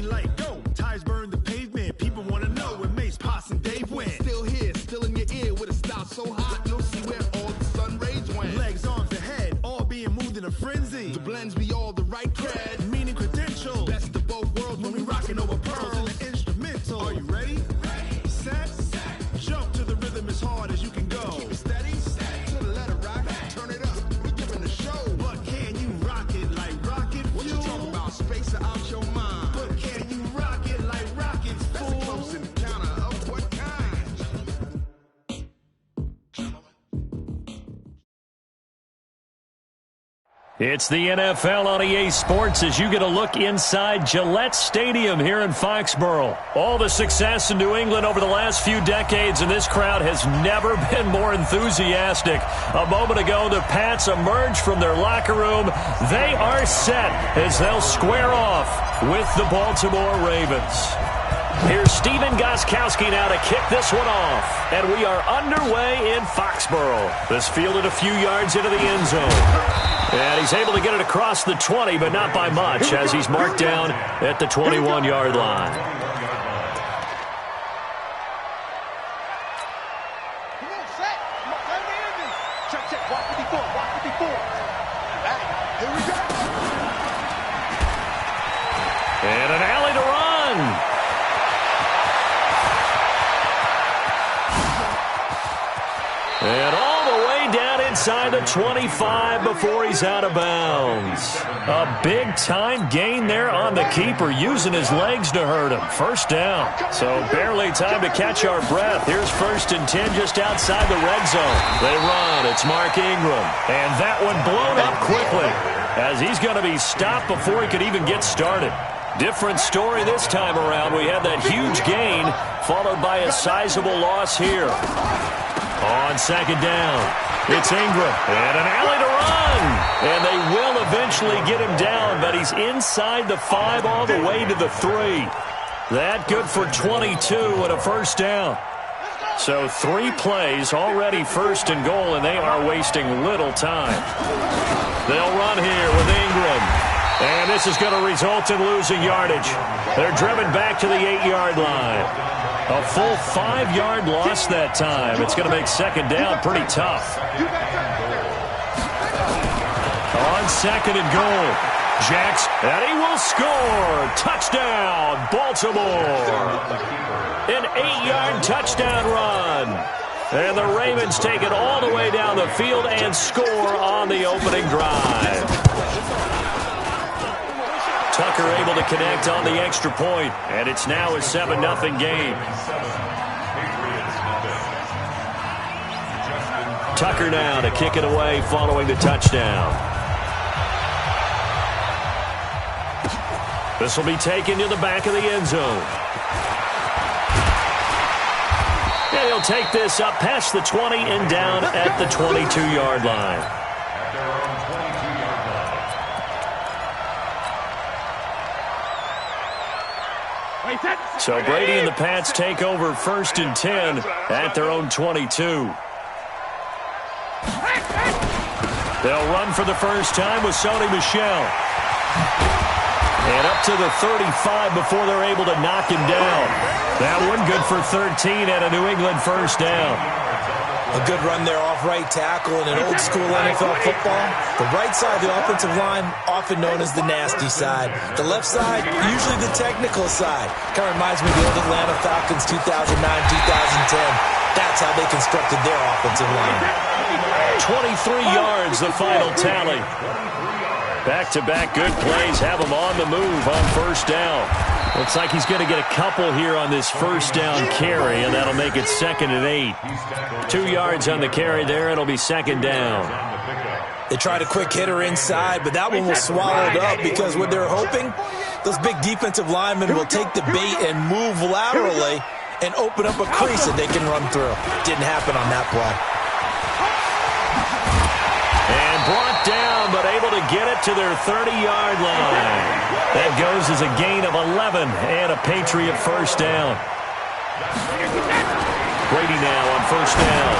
green light, go. Tires burn the pavement. People want to know where Mace, Poss, and Dave went. Still here, still in your ear with a style so hot. You'll see where all the sun rays went. Legs, arms, and head, all being moved in a frenzy. The blends be all the right cred. Meaning credentials. Best of both worlds when we rockin' over pearls in the instrumental. Are you ready? Ready. Set. Jump to the rhythm as hard as you can go. Keep it steady. To the letter rock. Turn it up. We're giving the show. But can you rock it like rocket fuel? What you talking about? Space out your mind. But can you rock it like rockets, fool? That's a close encounter of what kind? It's the NFL on EA Sports as you get a look inside Gillette Stadium here in Foxborough. All the success in New England over the last few decades, and this crowd has never been more enthusiastic. A moment ago, the Pats emerged from their locker room. They are set as they'll square off with the Baltimore Ravens. Here's Steven Gostkowski now to kick this one off. And we are underway in Foxborough. This fielded a few yards into the end zone. And he's able to get it across the 20, but not by much, as he's marked down at the 21-yard line. Come on, set. Come on, turn the engine. Check. Walk 54. Walk 54. All right, here we go. And an alley to run. And all the way down inside the 25 before he's out of bounds. A big-time gain there on the keeper, using his legs to hurt him. First down. So barely time to catch our breath. Here's 1st and 10 just outside the red zone. They run. It's Mark Ingram. And that one blown up quickly, as he's going to be stopped before he could even get started. Different story this time around. We had that huge gain, followed by a sizable loss here. On 2nd down, it's Ingram, and an alley to run. And they will eventually get him down, but he's inside the 5 all the way to the 3. That good for 22 and a first down. So 3 plays, already 1st and goal, and they are wasting little time. They'll run here with Ingram. And this is going to result in losing yardage. They're driven back to the 8-yard line. A full 5-yard loss that time. It's going to make 2nd down pretty tough. On 2nd and goal, Jacks, and he will score. Touchdown, Baltimore. An 8-yard touchdown run. And the Ravens take it all the way down the field and score on the opening drive. Tucker able to connect on the extra point, and it's now a 7-0 game. Tucker now to kick it away following the touchdown. This will be taken to the back of the end zone. And he'll take this up past the 20 and down at the 22-yard line. So Brady and the Pats take over 1st and 10 at their own 22. They'll run for the first time with Sony Michel. And up to the 35 before they're able to knock him down. That one good for 13 and a New England first down. A good run there off right tackle in an old-school NFL football. The right side of the offensive line, often known as the nasty side. The left side, usually the technical side. Kind of reminds me of the old Atlanta Falcons 2009-2010. That's how they constructed their offensive line. 23 yards, the final tally. Back-to-back good plays have him on the move on first down. Looks like he's going to get a couple here on this first down carry, and that'll make it 2nd and 8. 2 yards on the carry there. It'll be 2nd down. They tried a quick hitter inside, but that one was swallowed up because what they're hoping, those big defensive linemen will take the bait and move laterally and open up a crease that they can run through. Didn't happen on that play. And brought down, but able to get it to their 30-yard line. That goes as a gain of 11 and a Patriot first down. Brady now on first down.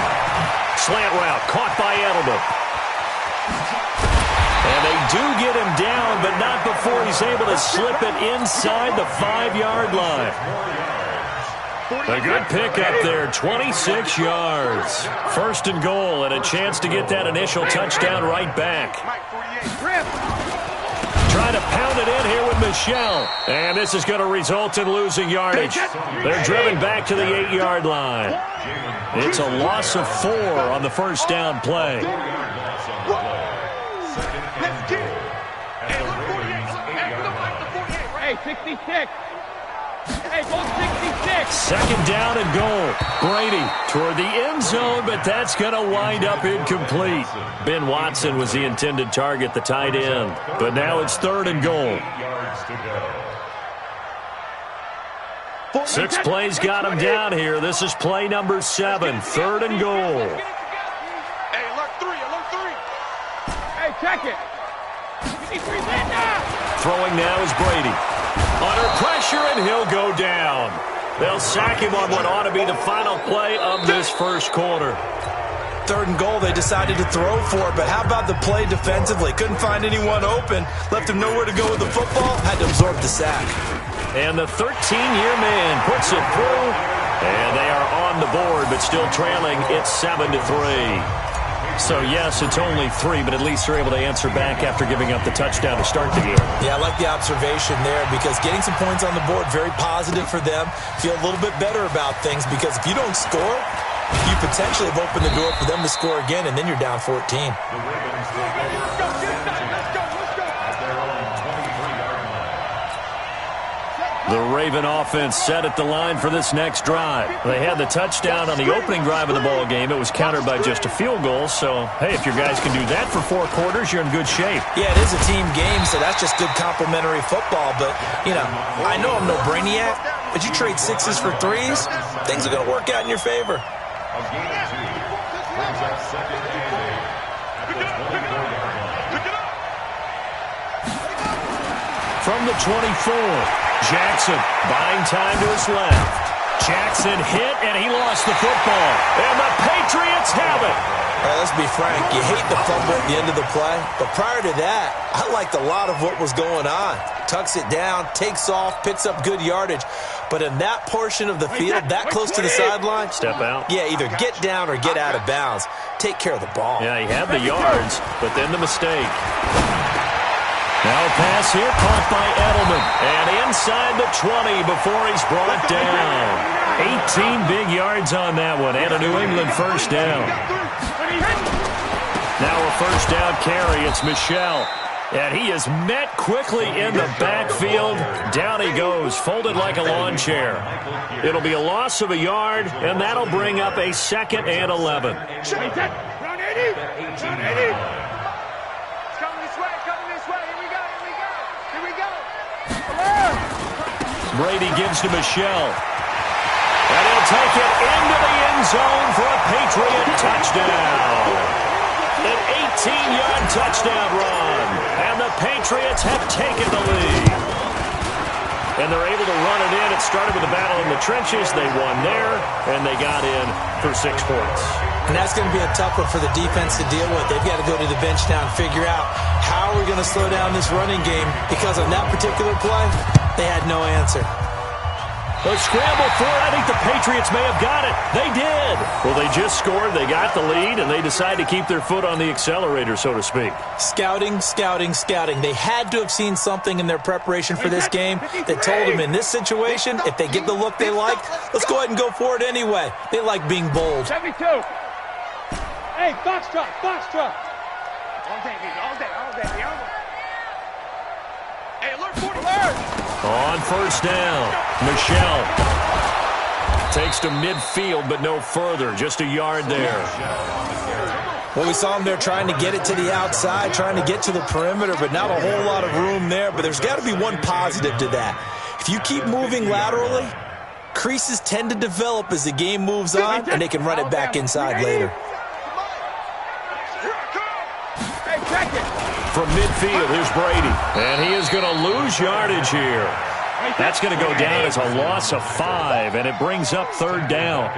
Slant route caught by Edelman. And they do get him down, but not before he's able to slip it inside the 5-yard line. A good pickup there, 26 yards. First and goal, and a chance to get that initial touchdown right back. Trying to pound it in here with Michel. And this is going to result in losing yardage. They're driven back to the 8-yard line. It's a loss of 4 on the first down play. Hey, 66. Hey, go 66. Second down and goal. Brady toward the end zone, but that's going to wind up incomplete. Ben Watson was the intended target, the tight end. But now it's third and goal. 6 plays got him down here. This is play number 7, third and goal. Hey, alert 3, alert 3. Hey, check it. We need 3 men now. Throwing now is Brady. Under pressure, and he'll go down. They'll sack him on what ought to be the final play of this first quarter. Third and goal, they decided to throw for it, but how about the play defensively? Couldn't find anyone open. Left him nowhere to go with the football. Had to absorb the sack. And the 13-year man puts it through, and they are on the board, but still trailing. It's 7-3. So, yes, it's only 3, but at least they're able to answer back after giving up the touchdown to start the game. Yeah, I like the observation there because getting some points on the board, very positive for them. Feel a little bit better about things because if you don't score, you potentially have opened the door for them to score again, and then you're down 14. The Raven offense set at the line for this next drive. They had the touchdown on the opening drive of the ball game. It was countered by just a field goal. So, hey, if your guys can do that for 4 quarters, you're in good shape. Yeah, it is a team game, so that's just good complementary football. But, you know, I know I'm no brainiac, but you trade 6s for 3s, things are going to work out in your favor. From the 24. Jackson buying time to his left. Jackson hit, and he lost the football. And the Patriots have it. All right, let's be frank. You hate the fumble at the end of the play. But prior to that, I liked a lot of what was going on. Tucks it down, takes off, picks up good yardage. But in that portion of the field, that close to the sideline, step out. Yeah, either get down or get out of bounds. Take care of the ball. Yeah, he had the yards, but then the mistake. Now a pass here caught by Edelman. And inside the 20 before he's brought down. 18 big yards on that one. And a New England first down. Now a first down carry. It's Michel. And he is met quickly in the backfield. Down he goes, folded like a lawn chair. It'll be a loss of a yard, and that'll bring up a 2nd and 11. Run 80. Run 80. Brady gives to Michel. And he'll take it into the end zone for a Patriot touchdown. An 18-yard touchdown run. And the Patriots have taken the lead. And they're able to run it in. It started with a battle in the trenches. They won there, and they got in for 6 points. And that's going to be a tough one for the defense to deal with. They've got to go to the bench now and figure out how are we going to slow down this running game, because on that particular play, they had no answer. A scramble for it. I think the Patriots may have got it. They did. Well, they just scored. They got the lead, and they decided to keep their foot on the accelerator, so to speak. Scouting, scouting, scouting. They had to have seen something in their preparation for this game that told them in this situation, if they get the look they like, let's go ahead and go for it anyway. They like being bold. 72. Hey, Foxtrot, Foxtrot. All day, baby, all day, all day, all day. Hey, alert 40. Alert. On first down, Michel takes to midfield, but no further. Just a yard there. Well, we saw him there trying to get it to the outside, trying to get to the perimeter, but not a whole lot of room there. But there's got to be one positive to that. If you keep moving laterally, creases tend to develop as the game moves on, and they can run it back inside later. Hey, check it. From midfield, here's Brady. And he is going to lose yardage here. That's going to go down as a loss of 5, and it brings up third down.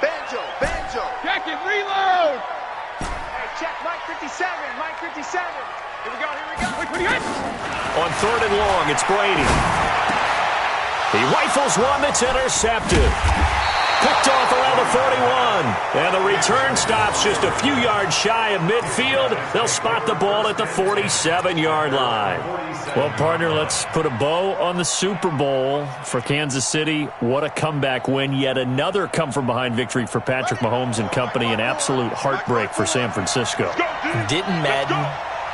Banjo, Banjo. Check it, reload. 57. Mike 57. Here we go. Wait, what do you got? On 3rd and long, it's Brady. He rifles one that's intercepted. Picked off around the 41. And the return stops just a few yards shy of midfield. They'll spot the ball at the 47-yard line. Well, partner, let's put a bow on the Super Bowl for Kansas City. What a comeback win. Yet another come-from-behind victory for Patrick Mahomes and company. An absolute heartbreak for San Francisco. Didn't Madden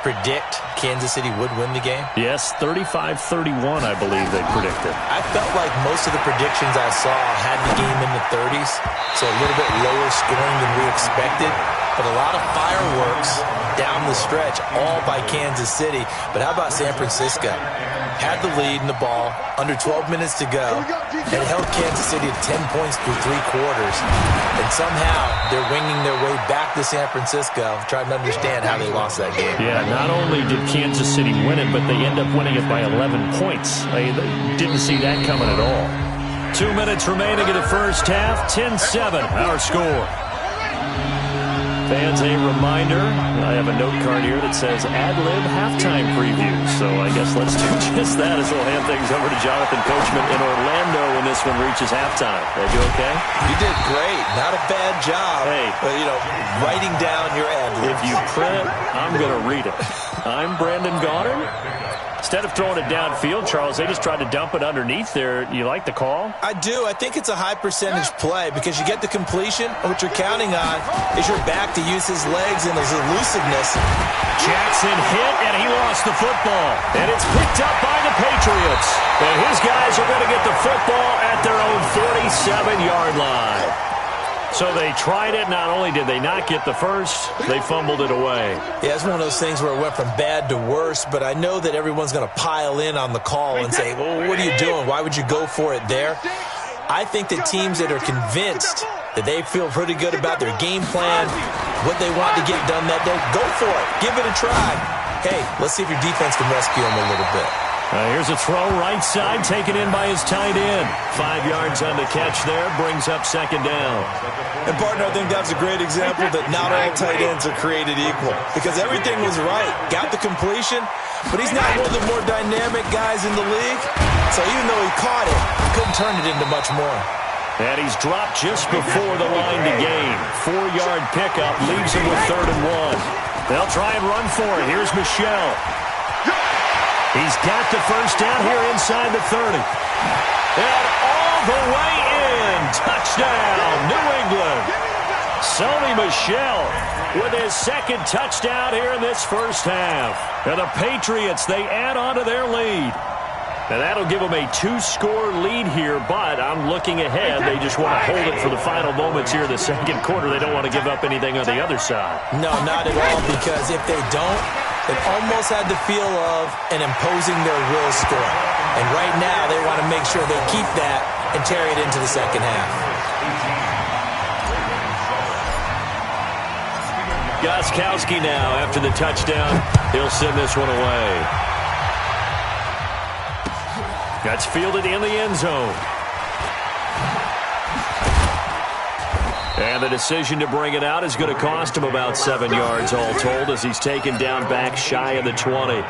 predict Kansas City would win the game? Yes, 35-31, I believe they predicted. I felt like most of the predictions I saw had the game in the 30s, so a little bit lower scoring than we expected, but a lot of fireworks down the stretch, all by Kansas City. But how about San Francisco? Had the lead in the ball, under 12 minutes to go, and held Kansas City to 10 points through 3 quarters. And somehow they're winging their way back to San Francisco, trying to understand how they lost that game. Yeah, not only did Kansas City win it, but they end up winning it by 11 points. They didn't see that coming at all. 2 minutes remaining in the first half, 10-7, our score. Fans, a reminder, I have a note card here that says ad-lib halftime preview. So I guess let's do just that as we'll hand things over to Jonathan Coachman in Orlando when this one reaches halftime. Did you okay? You did great. Not a bad job. Hey. But, writing down your ad-libs. If you print it, I'm going to read it. I'm Brandon Goddard. Instead of throwing it downfield, Charles, they just tried to dump it underneath there. You like the call? I do. I think it's a high percentage play because you get the completion, and what you're counting on is your back to use his legs and his elusiveness. Jackson hit, and he lost the football. And it's picked up by the Patriots. And his guys are going to get the football at their own 47-yard line. So they tried it. Not only did they not get the first, they fumbled it away. Yeah, it's one of those things where it went from bad to worse, but I know that everyone's going to pile in on the call and say, well, what are you doing? Why would you go for it there? I think that teams that are convinced that they feel pretty good about their game plan, what they want to get done that day, go for it. Give it a try. Hey, let's see if your defense can rescue them a little bit. Here's a throw right side, taken in by his tight end. 5 yards on the catch there, brings up second down. And, partner, I think that's a great example that not all tight ends are created equal because everything was right. Got the completion, but he's not one of the more dynamic guys in the league. So even though he caught it, he couldn't turn it into much more. And he's dropped just before the line to gain. 4-yard pickup leaves him with 3rd and 1. They'll try and run for it. Here's Michelle. He's got the first down here inside the 30. And all the way in. Touchdown, New England. Sony Michel with his second touchdown here in this first half. And the Patriots, they add on to their lead. And that'll give them a 2-score lead here, but I'm looking ahead. They just want to hold it for the final moments here in the second quarter. They don't want to give up anything on the other side. No, not at all, because if they don't, it almost had the feel of an imposing their will score. And right now, they want to make sure they keep that and carry it into the second half. Gostkowski now, after the touchdown, he'll send this one away. That's fielded in the end zone. And the decision to bring it out is going to cost him about 7 yards all told as he's taken down back shy of the 20.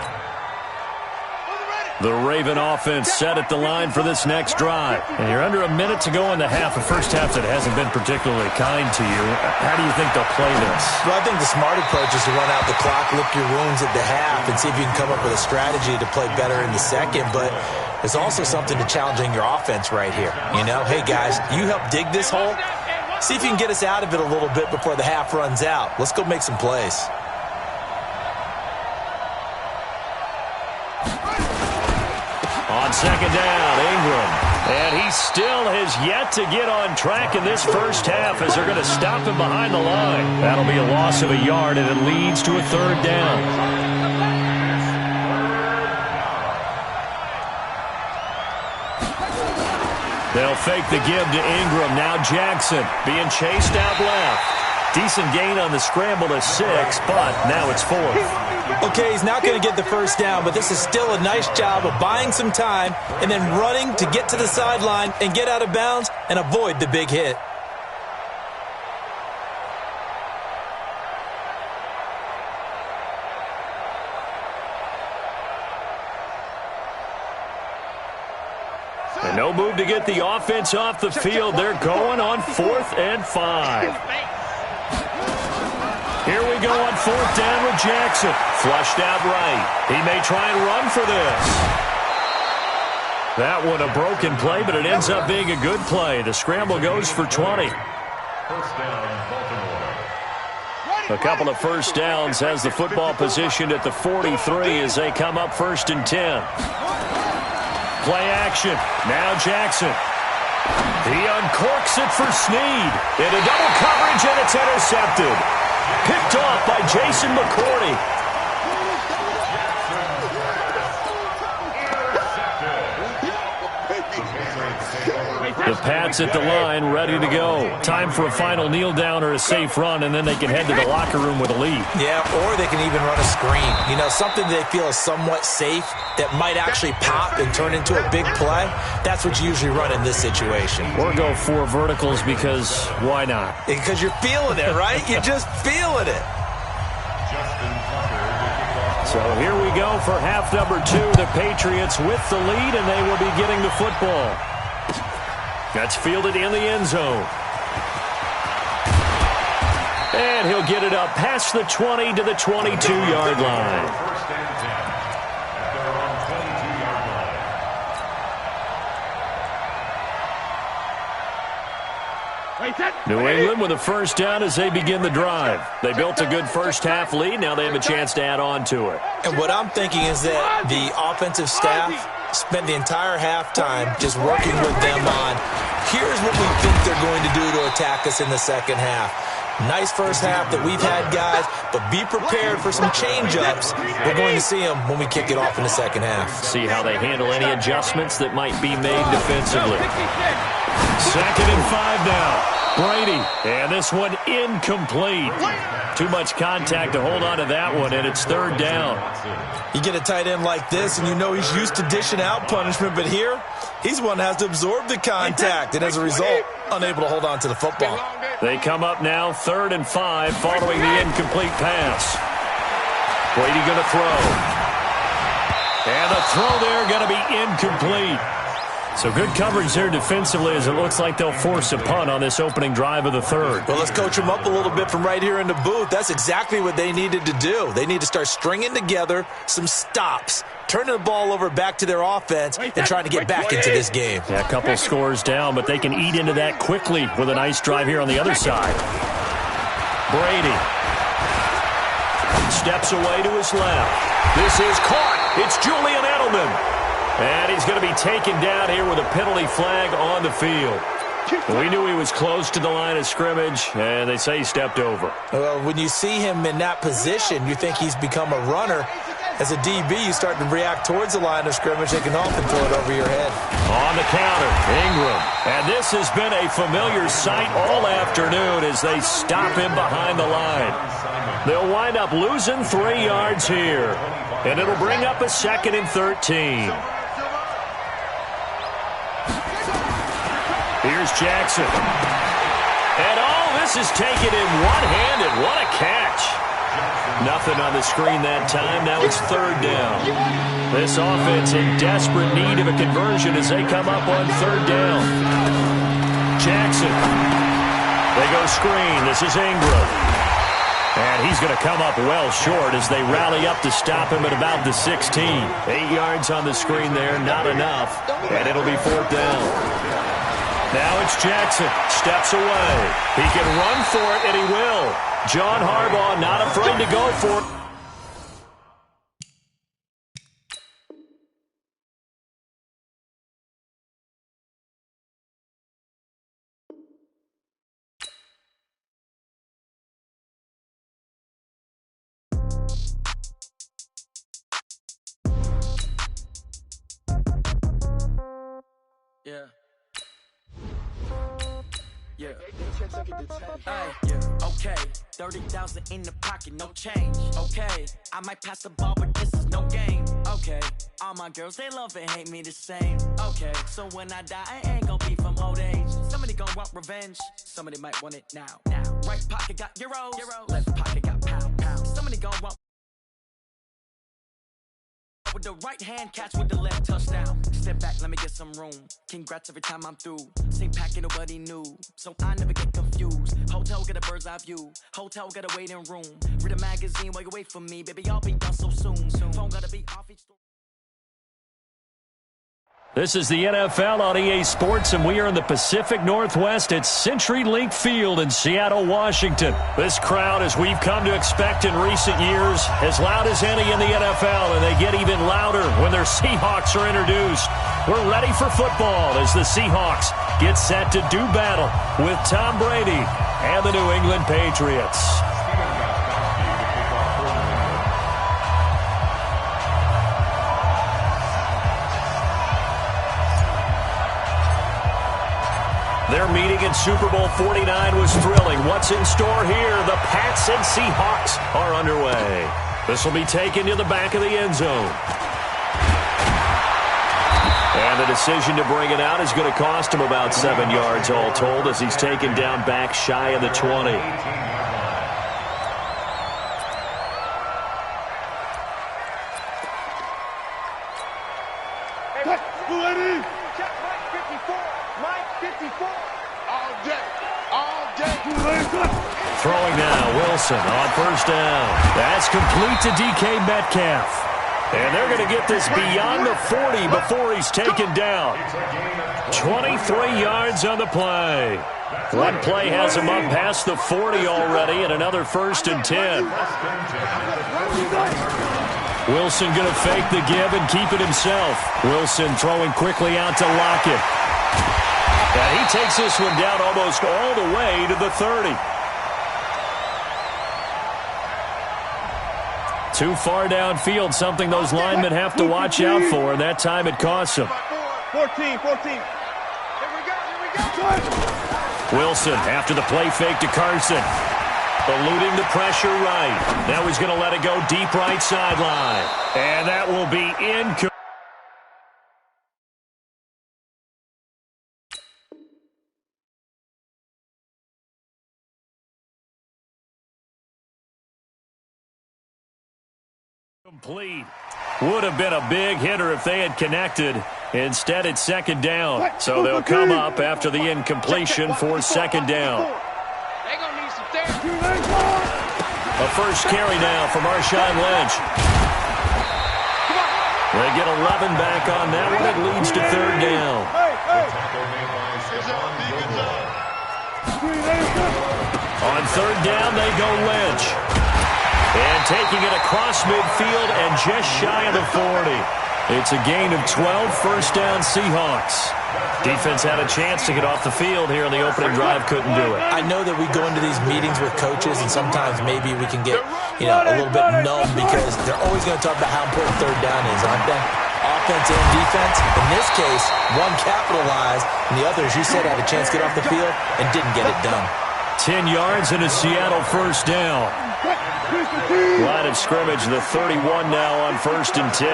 The Raven offense set at the line for this next drive. And you're under a minute to go in the half, a first half that hasn't been particularly kind to you. How do you think they'll play this? Well, I think the smart approach is to run out the clock, lick your wounds at the half, and see if you can come up with a strategy to play better in the second. But there's also something to challenging your offense right here. You know, hey, guys, you help dig this hole. See if you can get us out of it a little bit before the half runs out. Let's go make some plays. On second down, Ingram. And he still has yet to get on track in this first half as they're going to stop him behind the line. That'll be a loss of a yard, and it leads to a 3rd down. They'll fake the give to Ingram. Now Jackson being chased out left. Decent gain on the scramble to 6, but now it's 4th. Okay, he's not going to get the first down, but this is still a nice job of buying some time and then running to get to the sideline and get out of bounds and avoid the big hit. No move to get the offense off the field. They're going on 4th and 5. Here we go on 4th down with Jackson. Flushed out right. He may try and run for this. That one a broken play, but it ends up being a good play. The scramble goes for 20. A couple of first downs has the football positioned at the 43 as they come up 1st and 10. Play action. Now Jackson. He uncorks it for Snead. Into double coverage, and it's intercepted. Picked off by Jason McCourty. The Pats at the line, ready to go. Time for a final kneel down or a safe run, and then they can head to the locker room with a lead. Yeah, or they can even run a screen. You know, something they feel is somewhat safe that might actually pop and turn into a big play. That's what you usually run in this situation. Or go 4 verticals because why not? Because you're feeling it, right? You're just feeling it. So here we go for half number 2. The Patriots with the lead, and they will be getting the football. That's fielded in the end zone. And he'll get it up past the 20 to the 22-yard line. New England with a first down as they begin the drive. They built a good first-half lead. Now they have a chance to add on to it. And what I'm thinking is that the offensive staff spent the entire halftime just working with them on, here's what we think they're going to do to attack us in the second half. Nice first half that we've had, guys, but be prepared for some change-ups. We're going to see them when we kick it off in the second half. See how they handle any adjustments that might be made defensively. 2nd and 5 now. Brady, and this one incomplete. Too much contact to hold on to that one, and it's 3rd down. You get a tight end like this, and you know he's used to dishing out punishment, but here, he's one that has to absorb the contact, and as a result, unable to hold on to the football. They come up now 3rd and 5 following the incomplete pass. Brady going to throw. And the throw there going to be incomplete. So good coverage there defensively as it looks like they'll force a punt on this opening drive of the 3rd. Well, let's coach them up a little bit from right here in the booth. That's exactly what they needed to do. They need to start stringing together some stops, turning the ball over back to their offense, and trying to get back into this game. Yeah, a couple scores down, but they can eat into that quickly with a nice drive here on the other side. Brady steps away to his left. This is caught. It's Julian Edelman. And he's going to be taken down here with a penalty flag on the field. We knew he was close to the line of scrimmage, and they say he stepped over. Well, when you see him in that position, you think he's become a runner. As a DB, you start to react towards the line of scrimmage. They can often throw it over your head. On the counter, Ingram. And this has been a familiar sight all afternoon as they stop him behind the line. They'll wind up losing 3 yards here, and it'll bring up a 2nd and 13. Here's Jackson. And this is taken in one-handed. What a catch. Nothing on the screen that time. Now it's 3rd down. This offense in desperate need of a conversion as they come up on 3rd down. Jackson. They go screen. This is Ingram. And he's going to come up well short as they rally up to stop him at about the 16. 8 yards on the screen there. Not enough. And it'll be 4th down. Now it's Jackson. Steps away. He can run for it, and he will. John Harbaugh not afraid to go for it. Yeah. Okay, 30,000 in the pocket, no change. Okay, I might pass the ball, but this is no game. Okay, all my girls, they love and hate me the same. Okay, so when I die, I ain't gonna be from old age. Somebody gonna want revenge, somebody might want it now. Right pocket got euros, left pocket got pound. Somebody gonna want with the right hand, catch with the left, touchdown. Step back, let me get some room. Congrats every time I'm through. Same pack and nobody knew, so I never get confused. Hotel get a bird's eye view. Hotel got a waiting room. Read a magazine while you wait for me, baby. I'll be done so soon. Phone gotta be off each door. This is the NFL on EA Sports, and we are in the Pacific Northwest at CenturyLink Field in Seattle, Washington. This crowd, as we've come to expect in recent years, as loud as any in the NFL, and they get even louder when their Seahawks are introduced. We're ready for football as the Seahawks get set to do battle with Tom Brady and the New England Patriots. Their meeting in Super Bowl 49 was thrilling. What's in store here? The Pats and Seahawks are underway. This will be taken to the back of the end zone. And the decision to bring it out is going to cost him about 7 yards all told as he's taken down back shy of the 20. Throwing now, Wilson on first down. That's complete to DK Metcalf. And they're going to get this beyond the 40 before he's taken down. 23 yards on the play. One play has him up past the 40 already, and another 1st and 10. Wilson going to fake the give and keep it himself. Wilson throwing quickly out to Lockett. And he takes this one down almost all the way to the 30. Too far downfield, something those linemen have to watch out for, and that time it costs them. 14. Wilson after the play fake to Carson. Eluding the pressure right. Now he's going to let it go deep right sideline. And that will be incomplete. Complete. Would have been a big hitter if they had connected. Instead, it's 2nd down. So they'll come up after the incompletion for 2nd down. A first carry now for Marshawn Lynch. They get 11 back on that one. It leads to 3rd down. On 3rd down, they go Lynch. And taking it across midfield and just shy of the 40. It's a gain of 12, 1st down Seahawks. Defense had a chance to get off the field here on the opening drive, couldn't do it. I know that we go into these meetings with coaches, and sometimes maybe we can get, a little bit numb because they're always going to talk about how important 3rd down is, aren't they? Offense and defense. In this case, one capitalized, and the other, as you said, had a chance to get off the field and didn't get it done. 10 yards and a Seattle 1st down. Line of scrimmage, the 31 now on 1st and 10.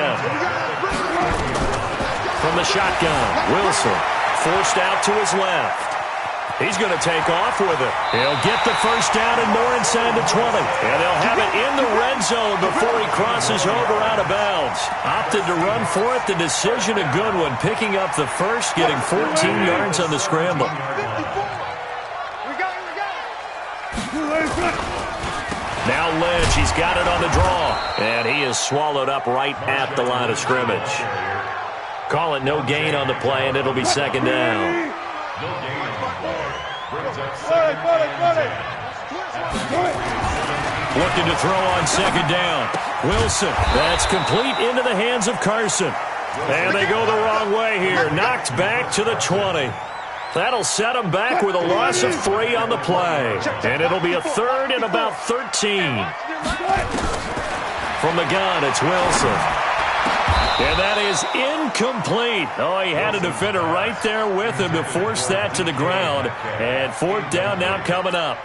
From the shotgun, Wilson forced out to his left. He's going to take off with it. He'll get the 1st down and more inside the 20. And they'll have it in the red zone before he crosses over out of bounds. Opted to run for it. The decision a good one. Picking up the 1st, getting 14 yards on the scramble. Now Lynch, he's got it on the draw. And he is swallowed up right at the line of scrimmage. Call it no gain on the play, and it'll be 2nd down. Looking to throw on 2nd down. Wilson, that's complete into the hands of Carson. And they go the wrong way here. Knocked back to the 20. That'll set them back with a loss of 3 on the play. And it'll be a 3rd and about 13. From the gun, it's Wilson. And that is incomplete. Oh, he had a defender right there with him to force that to the ground. And 4th down now coming up.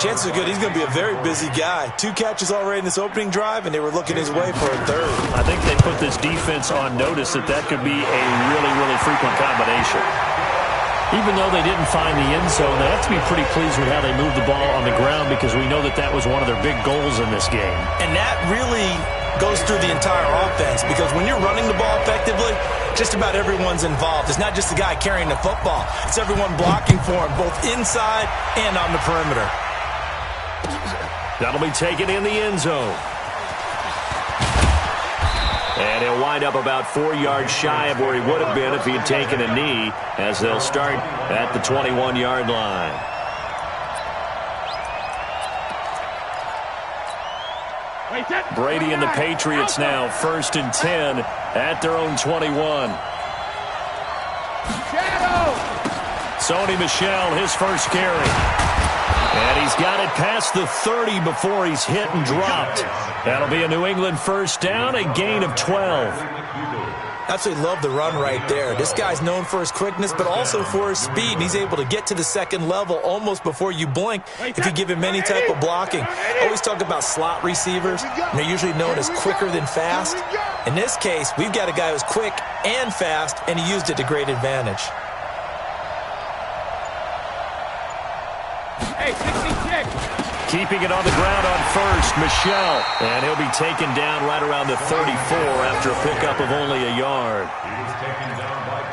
Chances are good he's going to be a very busy guy. 2 catches already in this opening drive, and they were looking his way for a 3rd. I think they put this defense on notice that could be a really, really frequent combination. Even though they didn't find the end zone, they have to be pretty pleased with how they moved the ball on the ground because we know that that was one of their big goals in this game. And that really goes through the entire offense, because when you're running the ball effectively, just about everyone's involved. It's not just the guy carrying the football. It's everyone blocking for him, both inside and on the perimeter. That'll be taken in the end zone. And he'll wind up about 4 yards shy of where he would have been if he had taken a knee, as they'll start at the 21-yard line. Brady and the Patriots now 1st and 10 at their own 21. Sony Michel, his first carry. And he's got it past the 30 before he's hit and dropped. That'll be a New England first down, a gain of 12. Absolutely love the run right there. This guy's known for his quickness, but also for his speed. And he's able to get to the second level almost before you blink if you give him any type of blocking. Always talk about slot receivers, and they're usually known as quicker than fast. In this case, we've got a guy who's quick and fast, and he used it to great advantage. Hey, 66. Keeping it on the ground on first, Michel. And he'll be taken down right around the 34 after a pickup of only a yard.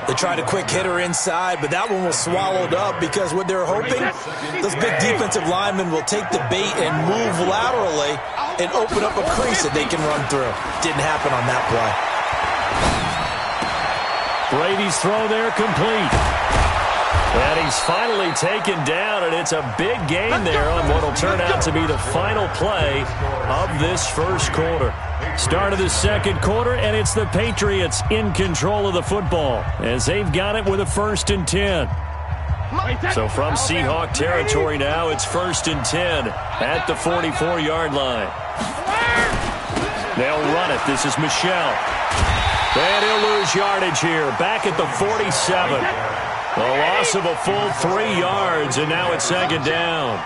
They tried a quick hitter inside, but that one was swallowed up because what they're hoping, those big defensive linemen will take the bait and move laterally and open up a crease that they can run through. Didn't happen on that play. Brady's throw there complete. And he's finally taken down, and it's a big gain there on what will turn out to be the final play of this first quarter. Start of the second quarter, and it's the Patriots in control of the football as they've got it with a 1st and 10. So from Seahawk territory now, it's 1st and 10 at the 44-yard line. They'll run it. This is Michel. And he'll lose yardage here, back at the 47. A loss of a full 3 yards, and now it's 2nd down.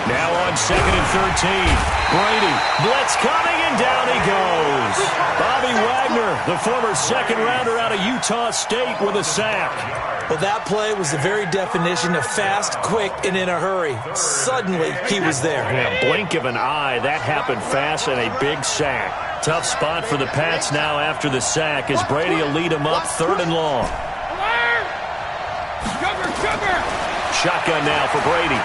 Now on 2nd and 13. Brady, blitz coming, and down he goes. Bobby Wagner, the former 2nd-rounder out of Utah State, with a sack. Well, that play was the very definition of fast, quick, and in a hurry. Suddenly, he was there. Yeah, blink of an eye. That happened fast, and a big sack. Tough spot for the Pats now after the sack, as Brady will lead them up 3rd and long. Shotgun now for Brady.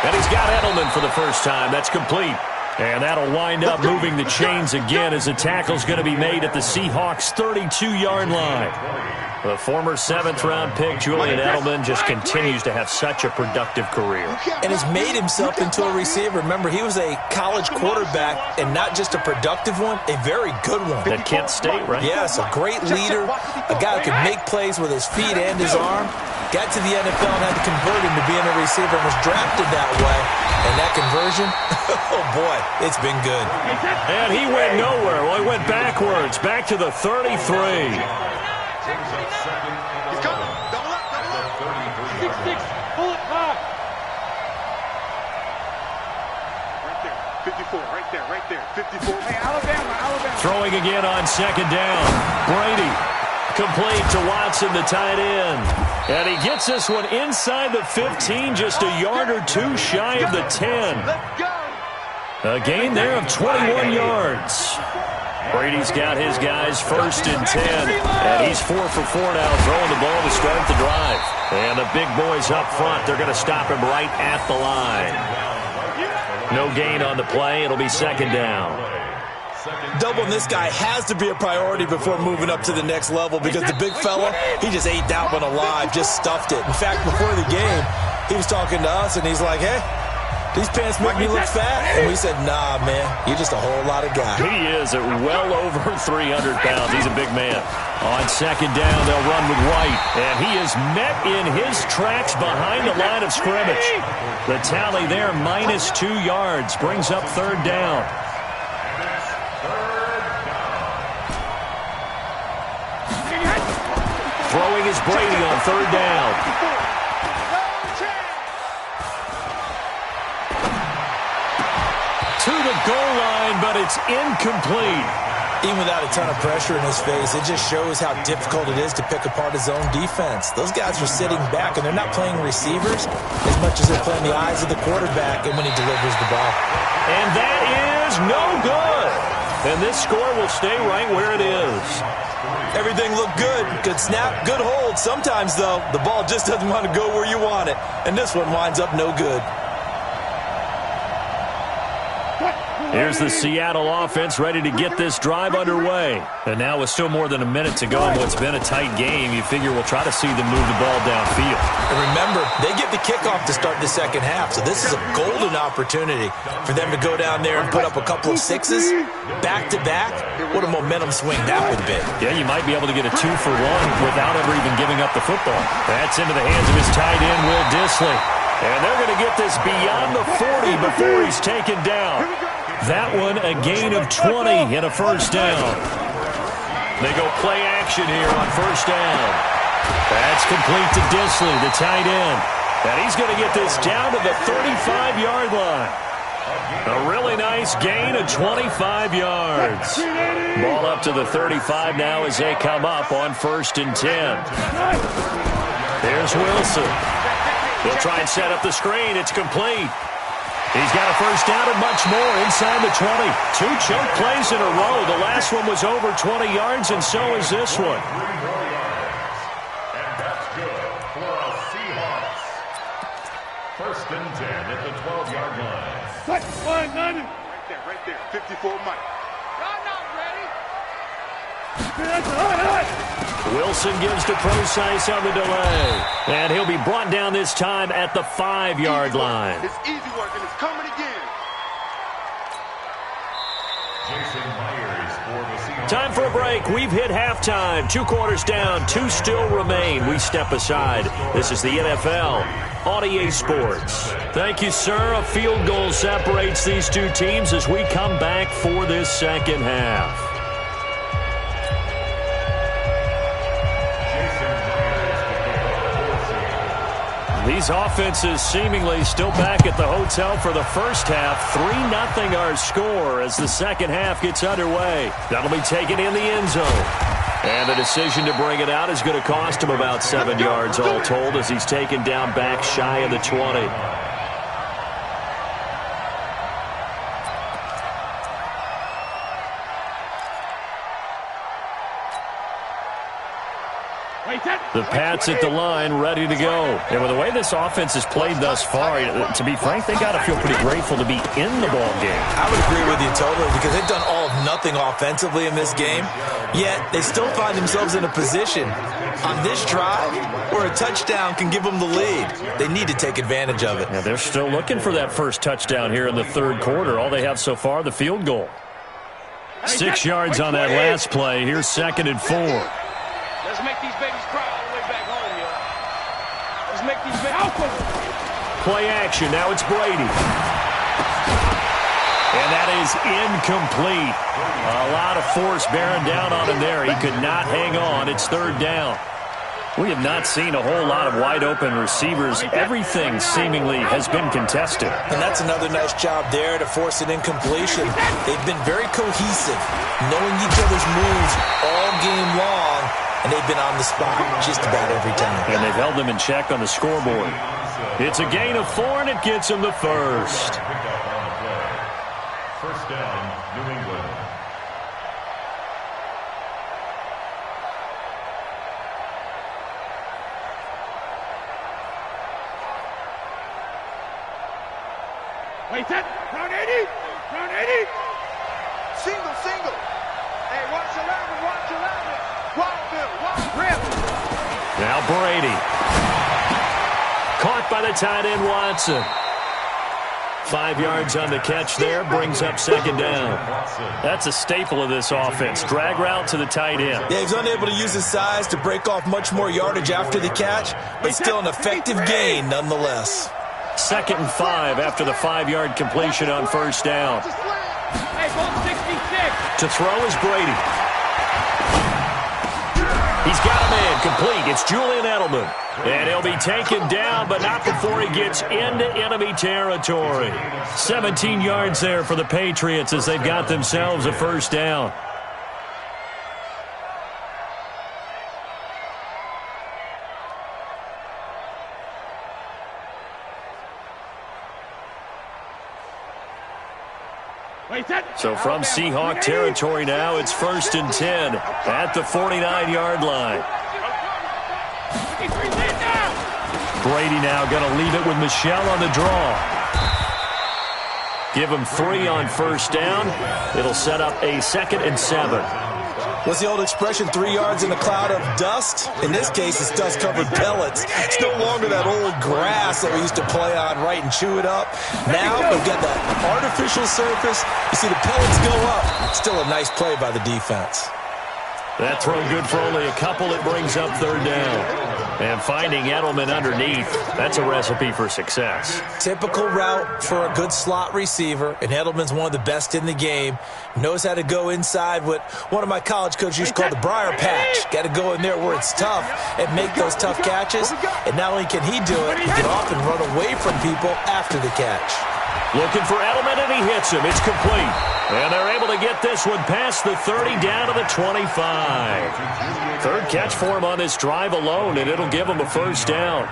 And he's got Edelman for the first time. That's complete. And that'll wind up moving the chains again as the tackle's going to be made at the Seahawks' 32-yard line. The former 7th-round pick, Julian Edelman, just continues to have such a productive career. And has made himself into a receiver. Remember, he was a college quarterback, and not just a productive one, a very good one. At Kent State, right? Yes, a great leader, a guy who could make plays with his feet and his arm. Got to the NFL and had to convert him to being a receiver and was drafted that way. And that conversion, oh boy, it's been good. And he went nowhere. Well, he went backwards, back to the 33. He's coming. Double up, double up. 6-6. Pull it high. Right there. 54. Right there. 54. Hey, Alabama. Throwing again on 2nd down. Brady. Complete to Watson, the tight end. And he gets this one inside the 15, just a yard or two shy of the 10. A gain there of 21 yards. Brady's got his guys 1st and 10. And he's 4 for 4 now, throwing the ball to start the drive. And the big boys up front, they're going to stop him right at the line. No gain on the play. It'll be 2nd down. Doubling this guy has to be a priority before moving up to the next level, because the big fella, he just ate that one alive, just stuffed it. In fact, before the game, he was talking to us, and he's like, hey, these pants make me look fat. And we said, nah, man, you're just a whole lot of guy. He is at well over 300 pounds. He's a big man. On 2nd down, they'll run with White. And he is met in his tracks behind the line of scrimmage. The tally there, -2 yards, brings up 3rd down. Throwing is Brady on 3rd down. To the goal line, but it's incomplete. Even without a ton of pressure in his face, it just shows how difficult it is to pick apart his own defense. Those guys are sitting back, and they're not playing receivers as much as they're playing the eyes of the quarterback and when he delivers the ball. And that is no good. And this score will stay right where it is. Everything looked good. Good snap, good hold. Sometimes, though, the ball just doesn't want to go where you want it. And this one winds up no good. Here's the Seattle offense ready to get this drive underway. And now with still more than a minute to go in what's been a tight game, you figure we'll try to see them move the ball downfield. And remember, they get the kickoff to start the second half, so this is a golden opportunity for them to go down there and put up a couple of sixes back-to-back. What a momentum swing that would be. Yeah, you might be able to get a 2-for-1 without ever even giving up the football. That's into the hands of his tight end, Will Dissly. And they're going to get this beyond the 40 before he's taken down. That one a gain of 20 and a first down. They go play action here on first down. That's complete to Dissly, the tight end. And he's going to get this down to the 35-yard line. A really nice gain of 25 yards. Ball up to the 35 now as they come up on 1st and 10. There's Wilson. He'll try and set up the screen. It's complete. He's got a first down and much more inside the 20. 2 choke plays in a row. The last one was over 20 yards, and so is this one. And that's good for a Seahawks. 1st and 10 at the 12-yard line. Right there. 54 Mike. Y'all not ready? Wilson gives to Procise on the delay. And he'll be brought down this time at the 5-yard line. It's easy work, and it's coming again. Jason Myers for the Seahawks. Time for a break. We've hit halftime. 2 quarters down. 2 still remain. We step aside. This is the NFL on EA Sports. Thank you, sir. A field goal separates these two teams as we come back for this second half. These offenses seemingly still back at the hotel for the first half. 3-0 our score as the second half gets underway. That'll be taken in the end zone. And the decision to bring it out is going to cost him about 7 yards all told as he's taken down back shy of the 20. The Pats at the line, ready to go. And with the way this offense has played thus far, to be frank, they got to feel pretty grateful to be in the ball game. I would agree with you totally because they've done all of nothing offensively in this game, yet they still find themselves in a position on this drive where a touchdown can give them the lead. They need to take advantage of it. Yeah, they're still looking for that first touchdown here in the third quarter. All they have so far, the field goal. 6 yards on that last play. Here's 2nd and 4. Let's make these babies cry all the way back home, yo. Let's make these babies... Play action. Now it's Brady. And that is incomplete. A lot of force bearing down on him there. He could not hang on. It's 3rd down. We have not seen a whole lot of wide-open receivers. Everything seemingly has been contested. And that's another nice job there to force an incompletion. They've been very cohesive, knowing each other's moves all game long, and they've been on the spot just about every time. And they've held them in check on the scoreboard. It's a gain of 4, and it gets them the first. First down, New England. Wait, that. Round 80. Round 80. Single. Hey, watch your line. Wild Rip. Now Brady. Caught by the tight end Watson. 5 yards on the catch there, brings up 2nd down. That's a staple of this offense. Drag route to the tight end. Yeah, he's unable to use his size to break off much more yardage after the catch, but still an effective gain nonetheless. 2nd and 5 after the 5-yard completion on first down. Hey, ball 66. To throw is Brady. He's got a man complete. It's Julian Edelman. And he'll be taken down, but not before he gets into enemy territory. 17 yards there for the Patriots as they've got themselves a first down. So from Seahawk territory now, it's 1st and 10 at the 49-yard line. Brady now going to leave it with Michel on the draw. Give him 3 on 1st down. It'll set up a 2nd and 7. What's the old expression, 3 yards in a cloud of dust? In this case, it's dust-covered pellets. It's no longer that old grass that we used to play on, right, and chew it up. Now we've got that artificial surface. You see the pellets go up. Still a nice play by the defense. That throw good for only a couple. It brings up 3rd down. And finding Edelman underneath, that's a recipe for success. Typical route for a good slot receiver, and Edelman's one of the best in the game. Knows how to go inside what one of my college coaches used to call the briar patch. Got to go in there where it's tough and make those tough catches. And not only can he do it, he can often run away from people after the catch. Looking for Edelman, and he hits him. It's complete. And they're able to get this one past the 30 down to the 25. 3rd catch for him on this drive alone, and it'll give him a 1st down.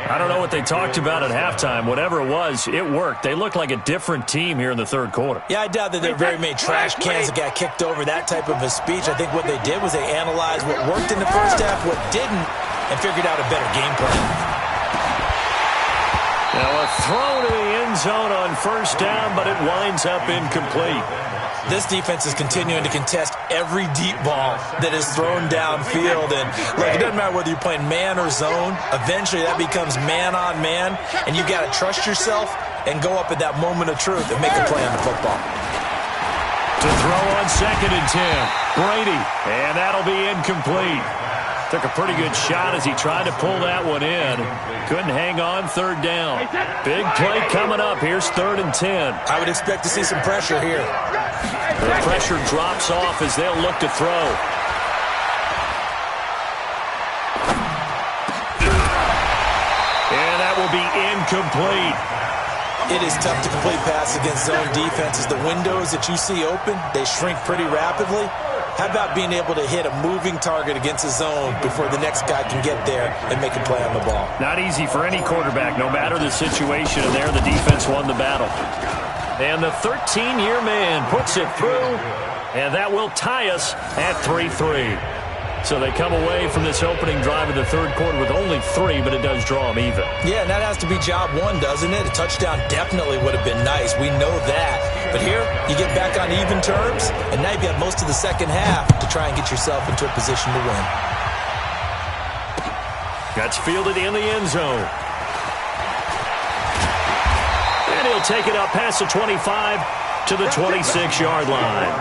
I don't know what they talked about at halftime. Whatever it was, it worked. They look like a different team here in the 3rd quarter. Yeah, I doubt that there were very many trash cans that got kicked over, that type of a speech. I think what they did was they analyzed what worked in the first half, what didn't, and figured out a better game plan. Now a throw to the end zone on 1st down, but it winds up incomplete. This defense is continuing to contest every deep ball that is thrown downfield. And look, it doesn't matter whether you're playing man or zone. Eventually that becomes man on man, and you got to trust yourself and go up at that moment of truth and make a play on the football. To throw on 2nd and 10. Brady, and that'll be incomplete. Took a pretty good shot as he tried to pull that one in. Couldn't hang on 3rd down. Big play coming up. Here's 3rd and 10. I would expect to see some pressure here. The pressure drops off as they'll look to throw. And that will be incomplete. It is tough to complete pass against zone defenses. The windows that you see open, they shrink pretty rapidly. How about being able to hit a moving target against a zone before the next guy can get there and make a play on the ball? Not easy for any quarterback, no matter the situation. And there, the defense won the battle. And the 13-year man puts it through, and that will tie us at 3-3. So they come away from this opening drive in the 3rd quarter with only 3, but it does draw them even. Yeah, and that has to be job 1, doesn't it? A touchdown definitely would have been nice. We know that. But here, you get back on even terms, and now you've got most of the second half to try and get yourself into a position to win. That's fielded in the end zone. And he'll take it up past the 25 to the 26-yard line.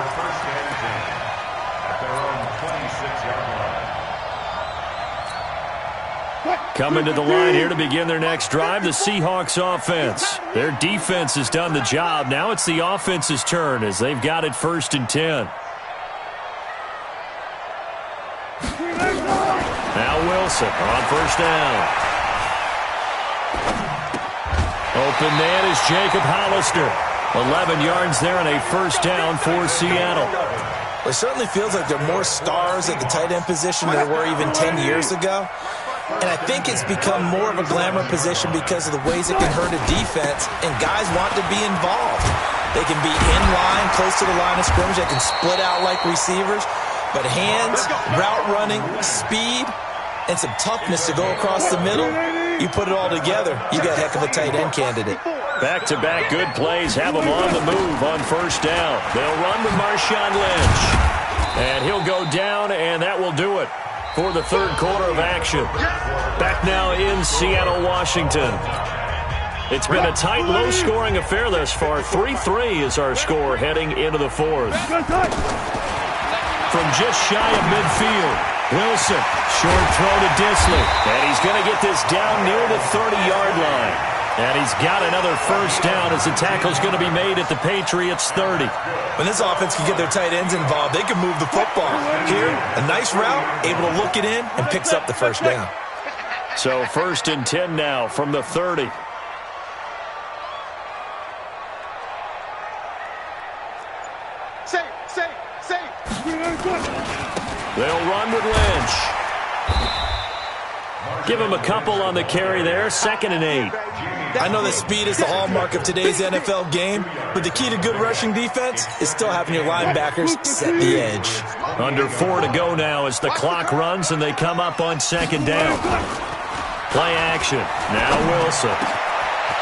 Coming to the line here to begin their next drive, the Seahawks offense. Their defense has done the job. Now it's the offense's turn as they've got it 1st and 10. Now Wilson on 1st down. Open man is Jacob Hollister. 11 yards there and a 1st down for Seattle. It certainly feels like there are more stars at the tight end position than there were even 10 years ago. And I think it's become more of a glamour position because of the ways it can hurt a defense, and guys want to be involved. They can be in line, close to the line of scrimmage. They can split out like receivers. But hands, route running, speed, and some toughness to go across the middle, you put it all together, you got a heck of a tight end candidate. Back-to-back good plays have them on the move on 1st down. They'll run with Marshawn Lynch. And he'll go down, and that will do it for the 3rd quarter of action. Back now in Seattle, Washington. It's been a tight, low-scoring affair thus far. 3-3 is our score heading into the 4th. From just shy of midfield, Wilson, short throw to Disley. And he's going to get this down near the 30-yard line. And he's got another 1st down as the tackle's going to be made at the Patriots' 30. When this offense can get their tight ends involved, they can move the football. Here, a nice route, able to look it in, and picks up the 1st down. So 1st and 10 now from the 30. They'll run with Lynch. Give him a couple on the carry there. 2nd and 8. I know that speed is the hallmark of today's NFL game, but the key to good rushing defense is still having your linebackers set the edge. Under 4 to go now as the clock runs and they come up on second down. Play action. Now Wilson.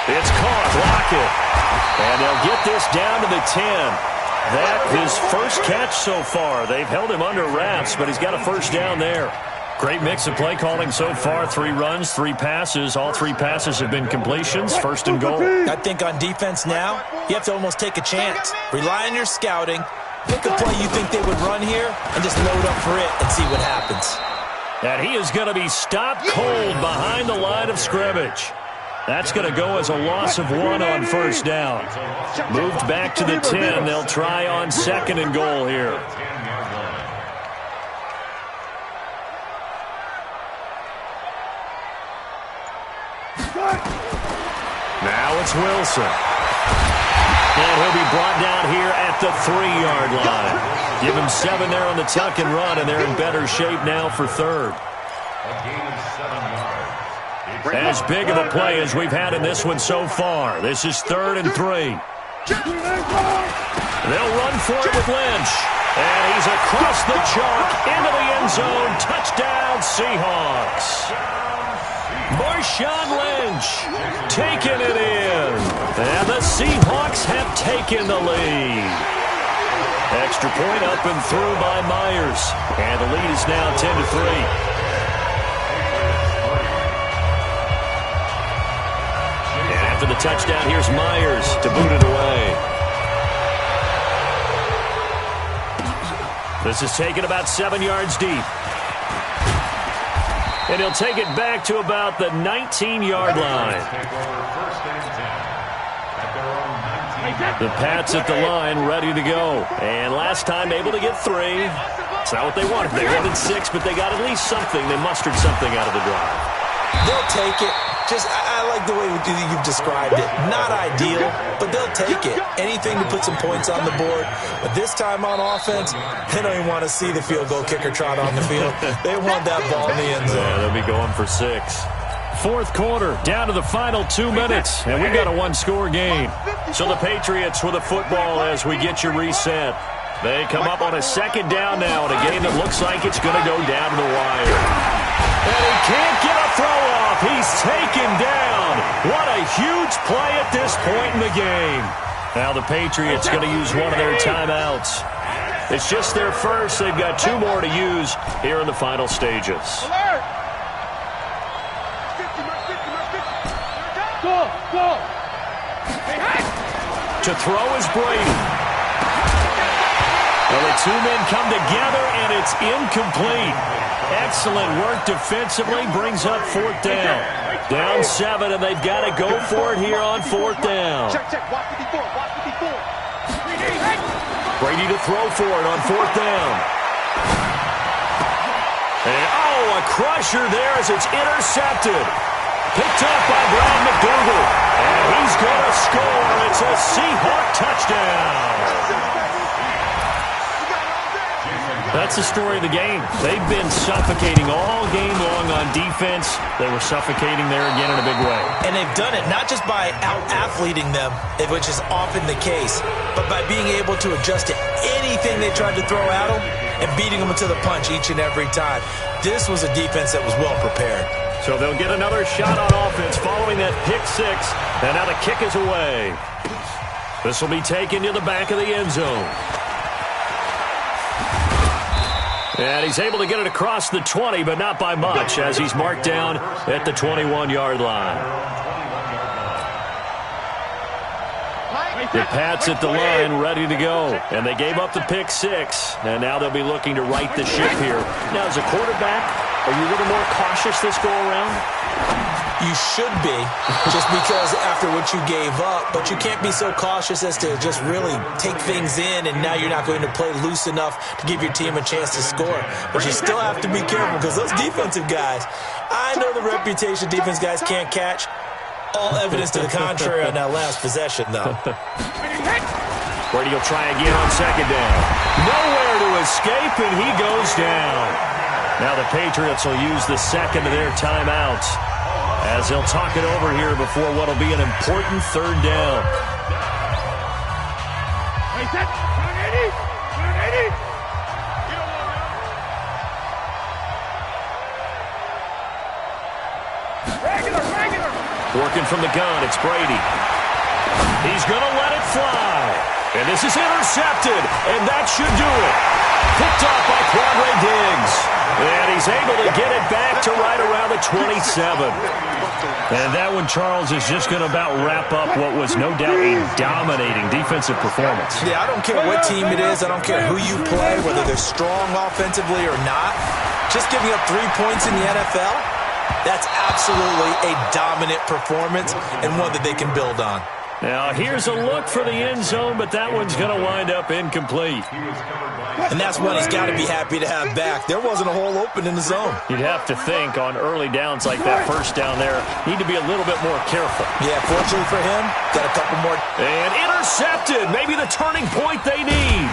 It's caught. Lockett. And they'll get this down to the 10. That his first catch so far. They've held him under wraps, but he's got a first down there. Great mix of play calling so far. 3 runs, 3 passes. All 3 passes have been completions. First and goal. I think on defense now, you have to almost take a chance. Rely on your scouting. Pick a play you think they would run here and just load up for it and see what happens. And he is going to be stopped cold behind the line of scrimmage. That's going to go as a loss of 1 on first down. Moved back to the 10. They'll try on second and goal here. Now it's Wilson. And he'll be brought down here at the 3-yard line. Give him 7 there on the tuck and run, and they're in better shape now for third. As big of a play as we've had in this one so far. This is 3rd and 3. They'll run for it with Lynch. And he's across the chalk into the end zone. Touchdown, Seahawks. Marshawn Lynch taking it in. And the Seahawks have taken the lead. Extra point up and through by Myers. And the lead is now 10-3. After the touchdown, here's Myers to boot it away. This is taken about 7 yards deep. And he'll take it back to about the 19-yard line. The Pats at the line, ready to go. And last time able to get 3. It's not what they wanted. They wanted 6, but they got at least something. They mustered something out of the drive. They'll take it. I like the way you've described it. Not ideal, but they'll take it. Anything to put some points on the board. But this time on offense, they don't even want to see the field goal kicker trot on the field. They want that ball in the end zone. Yeah, they'll be going for 6. Fourth quarter, down to the final 2 minutes, and we've got a 1-score game. So the Patriots with the football as we get you reset. They come up on a second down now in a game that looks like it's going to go down to the wire. And he can't get a throw off. He's taken down. What a huge play at this point in the game. Now the Patriots going to use one of their timeouts. It's just their first. They've got 2 more to use here in the final stages. To throw is Brady. Well, the 2 men come together, and it's incomplete. Excellent work defensively. Brings up 4th down. Down 7, and they've got to go for it here on 4th down. Brady to throw for it on 4th down. And, a crusher there as it's intercepted. Picked up by Brad McDougal. And he's going to score. It's a Seahawk touchdown. That's the story of the game. They've been suffocating all game long on defense. They were suffocating there again in a big way. And they've done it not just by out-athleting them, which is often the case, but by being able to adjust to anything they tried to throw at them and beating them to the punch each and every time. This was a defense that was well prepared. So they'll get another shot on offense following that pick 6. And now the kick is away. This will be taken to the back of the end zone. And he's able to get it across the 20, but not by much, as he's marked down at the 21-yard line. The Pats at the line, ready to go. And they gave up the pick 6, and now they'll be looking to right the ship here. Now, as a quarterback, are you a little more cautious this go-around? You should be, just because after what you gave up, but you can't be so cautious as to just really take things in, and now you're not going to play loose enough to give your team a chance to score. But you still have to be careful, because those defensive guys, I know the reputation defense guys can't catch. All evidence to the contrary on that last possession, though. Brady will try again on second down. Nowhere to escape, and he goes down. Now the Patriots will use the second of their timeouts as he'll talk it over here before what will be an important third down. Wait, set. Turn 80. Turn 80. Regular. Working from the gun, it's Brady. He's going to let it fly. And this is intercepted, and that should do it. Picked off by Quandre Diggs. And he's able to get it back to right around the 27. And that one, Charles, is just going to about wrap up what was no doubt a dominating defensive performance. Yeah, I don't care what team it is. I don't care who you play, whether they're strong offensively or not. Just giving up 3 points in the NFL, that's absolutely a dominant performance and one that they can build on. Now, here's a look for the end zone, but that one's going to wind up incomplete. And that's one he's got to be happy to have back. There wasn't a hole open in the zone. You'd have to think on early downs like that first down there, need to be a little bit more careful. Yeah, fortunately for him, got a couple more. And intercepted, maybe the turning point they need.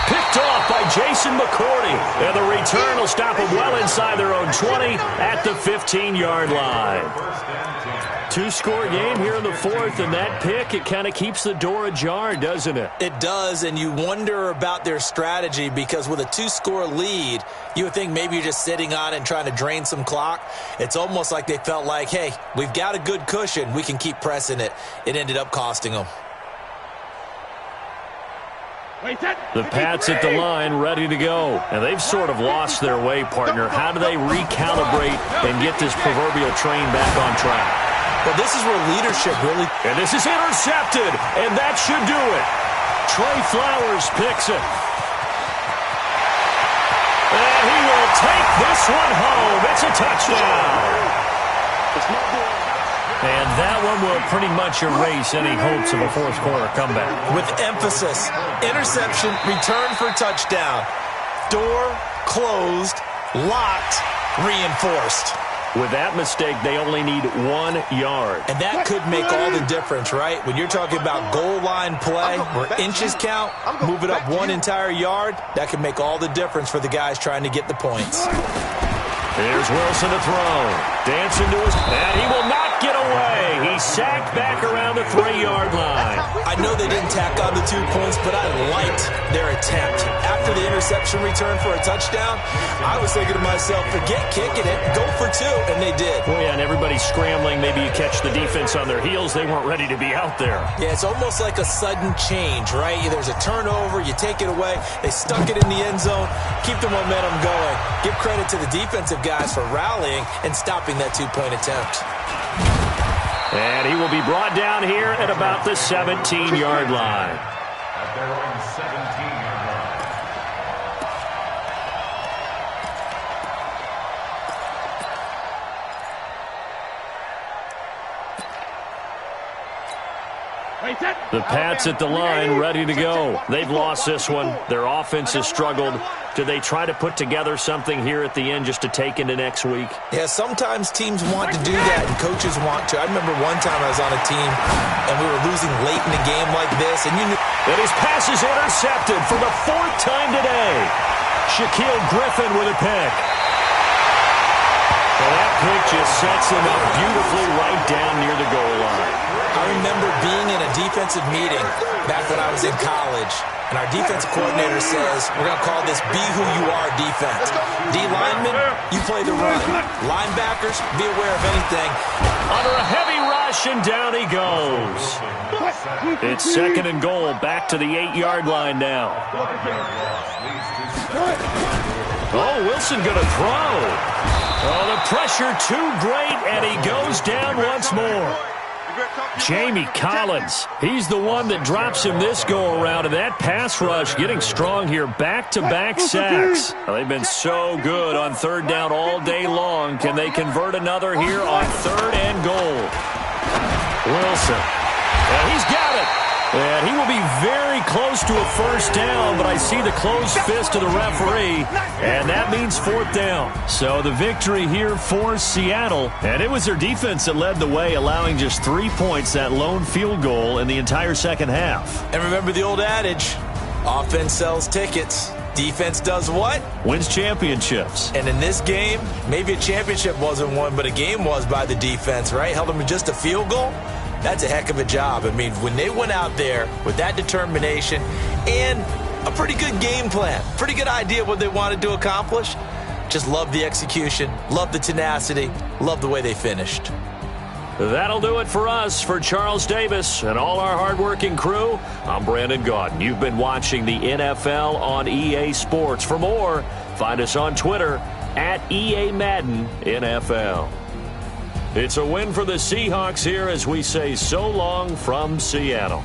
Picked off by Jason McCourty. And the return will stop them well inside their own 20 at the 15-yard line. Two-score game here in the fourth, and that pick, it kind of keeps the door ajar, doesn't it? It does, and you wonder about their strategy because with a two-score lead, you would think maybe you're just sitting on it and trying to drain some clock. It's almost like they felt like, hey, we've got a good cushion. We can keep pressing it. It ended up costing them. The Pats at the line, ready to go. And they've sort of lost their way, partner. How do they recalibrate and get this proverbial train back on track? Well, this is where leadership really... And this is intercepted, and that should do it. Trey Flowers picks it. And he will take this one home. It's a touchdown. And that one will pretty much erase any hopes of a fourth-quarter comeback. With emphasis, interception, return for touchdown. Door closed, locked, reinforced. With that mistake, they only need 1 yard. And that could make all the difference, right? When you're talking about goal line play, where inches count, move it up 1 entire yard, that could make all the difference for the guys trying to get the points. Here's Wilson to throw. Dancing to his... And he will not get away. He's sacked back around the 3-yard line. I know they didn't tack on the 2 points, but I liked their attempt. After the interception return for a touchdown, I was thinking to myself, forget kicking it, go for 2, and they did. Well, yeah, and everybody's scrambling. Maybe you catch the defense on their heels. They weren't ready to be out there. Yeah, it's almost like a sudden change, right? There's a turnover, you take it away, they stuck it in the end zone, keep the momentum going. Give credit to the defensive guys for rallying and stopping that 2-point attempt. And he will be brought down here at about the 17-yard line. At their own 17-yard line. The Pats at the line, ready to go. They've lost this one. Their offense has struggled. Do they try to put together something here at the end just to take into next week? Yeah, sometimes teams want to do that and coaches want to. I remember one time I was on a team and we were losing late in a game like this, and you knew... And his pass is intercepted for the 4th time today. Shaquille Griffin with a pick. Well, that pick just sets him up beautifully right down near the goal line. I remember being in a defensive meeting back when I was in college, and our defensive coordinator says, we're going to call this be who you are defense. D linemen, you play the run. Linebackers, be aware of anything. Under a heavy rush, and down he goes. It's 2nd and goal, back to the 8-yard line now. Oh, Wilson going to throw. Oh, the pressure too great, and he goes down once more. Jamie Collins, he's the one that drops him this go-around, and that pass rush getting strong here, back-to-back sacks. Well, they've been so good on 3rd down all day long. Can they convert another here on 3rd and goal? Wilson, and he's got it. And he will be very close to a 1st down, but I see the closed fist of the referee, and that means 4th down. So the victory here for Seattle, and it was their defense that led the way, allowing just 3 points, that lone field goal in the entire second half. And remember the old adage, offense sells tickets. Defense does what? Wins championships. And in this game, maybe a championship wasn't won, but a game was by the defense, right? Held them to just a field goal. That's a heck of a job. I mean, when they went out there with that determination and a pretty good game plan, pretty good idea what they wanted to accomplish, just love the execution, love the tenacity, love the way they finished. That'll do it for us. For Charles Davis and all our hardworking crew, I'm Brandon Gaudin. You've been watching the NFL on EA Sports. For more, find us on Twitter at EA Madden NFL. It's a win for the Seahawks here as we say so long from Seattle.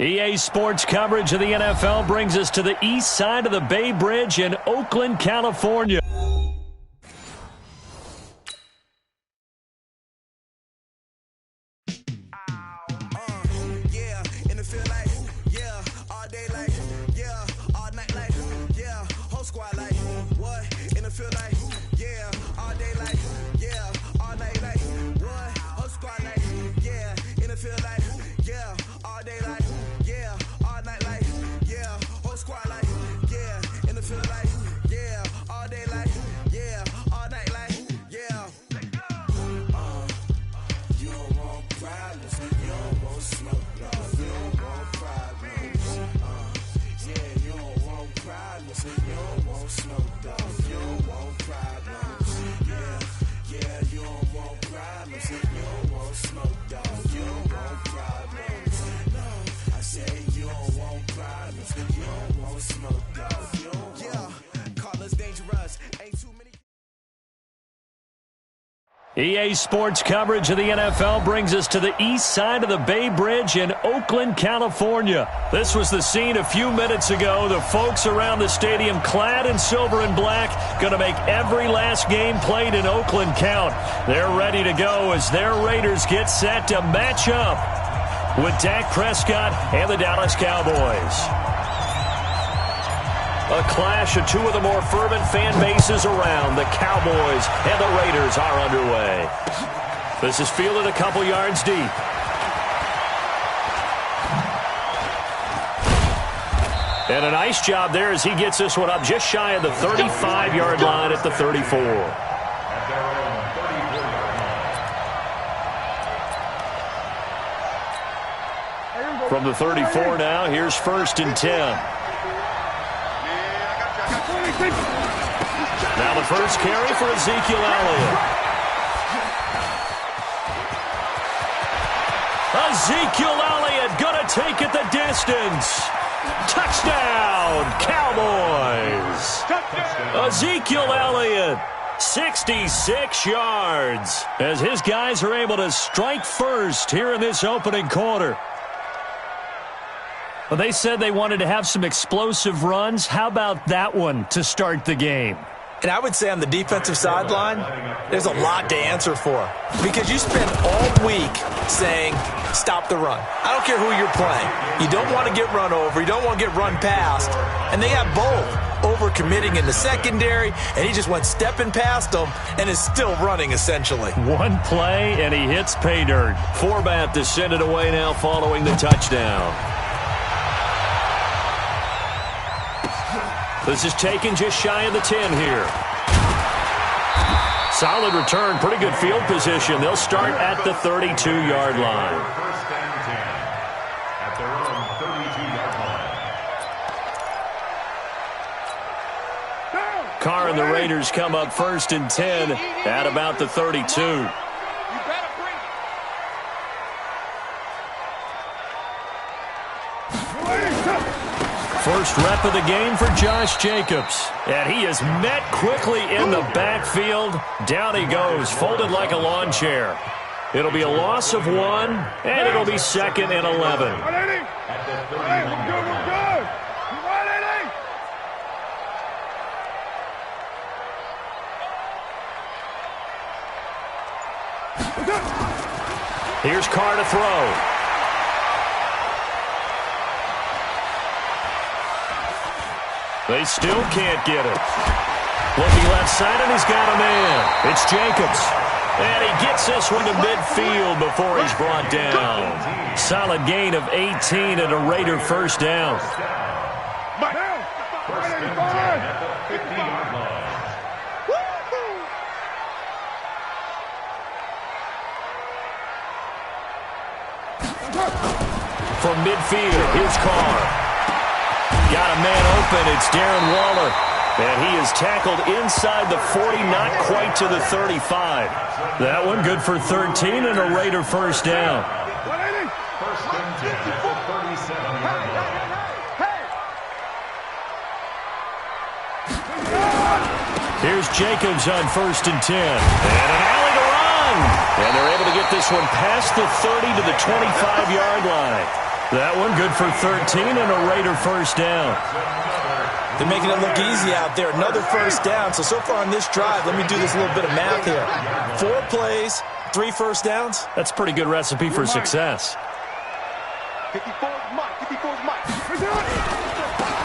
EA Sports coverage of the NFL brings us to the east side of the Bay Bridge in Oakland, California. EA Sports coverage of the NFL brings us to the east side of the Bay Bridge in Oakland, California. This was the scene a few minutes ago. The folks around the stadium clad in silver and black going to make every last game played in Oakland count. They're ready to go as their Raiders get set to match up with Dak Prescott and the Dallas Cowboys. A clash of two of the more fervent fan bases around. The Cowboys and the Raiders are underway. This is fielded a couple yards deep. And a nice job there as he gets this one up just shy of the 35-yard line at the 34. From the 34 now, here's 1st and 10. Now the first carry for Ezekiel Elliott. Ezekiel Elliott gonna take it the distance. Touchdown, Cowboys. Ezekiel Elliott, 66 yards, as his guys are able to strike first here in this opening quarter. Well, they said they wanted to have some explosive runs. How about that one to start the game? And I would say on the defensive sideline, there's a lot to answer for. Because you spend all week saying, stop the run. I don't care who you're playing. You don't want to get run over. You don't want to get run past. And they have both. Over-committing in the secondary, and he just went stepping past them and is still running, essentially. One play, and he hits pay dirt. Forbat to send it away now following the touchdown. This is taken just shy of the 10 here. Solid return, pretty good field position. They'll start at the 32-yard line. First and 10 at their own 32-yard line. Carr and the Raiders come up 1st and 10 at about the 32. First rep of the game for Josh Jacobs. And he is met quickly in the backfield. Down he goes, folded like a lawn chair. It'll be a loss of 1, and it'll be 2nd and 11. At the 31-yard line. Here's Carr to throw. They still can't get it. Looking left side, and he's got a man. It's Jacobs. And he gets this one to midfield before he's brought down. Solid gain of 18 and a Raider first down. First and 10 at the 50-yard line. From midfield, here's Carr. Got a man open. It's Darren Waller. And he is tackled inside the 40, not quite to the 35. That one good for 13 and a Raider first down. First and 10 at the 37-yard line. Here's Jacobs on 1st and 10. And an alley to run. And they're able to get this one past the 30 to the 25-yard line. That one good for 13 and a Raider first down. They're making it look easy out there. Another first down. So far on this drive, let me do this little bit of math here. 4 plays, 3 first downs. That's a pretty good recipe for success. 54's Mike. 54's Mike.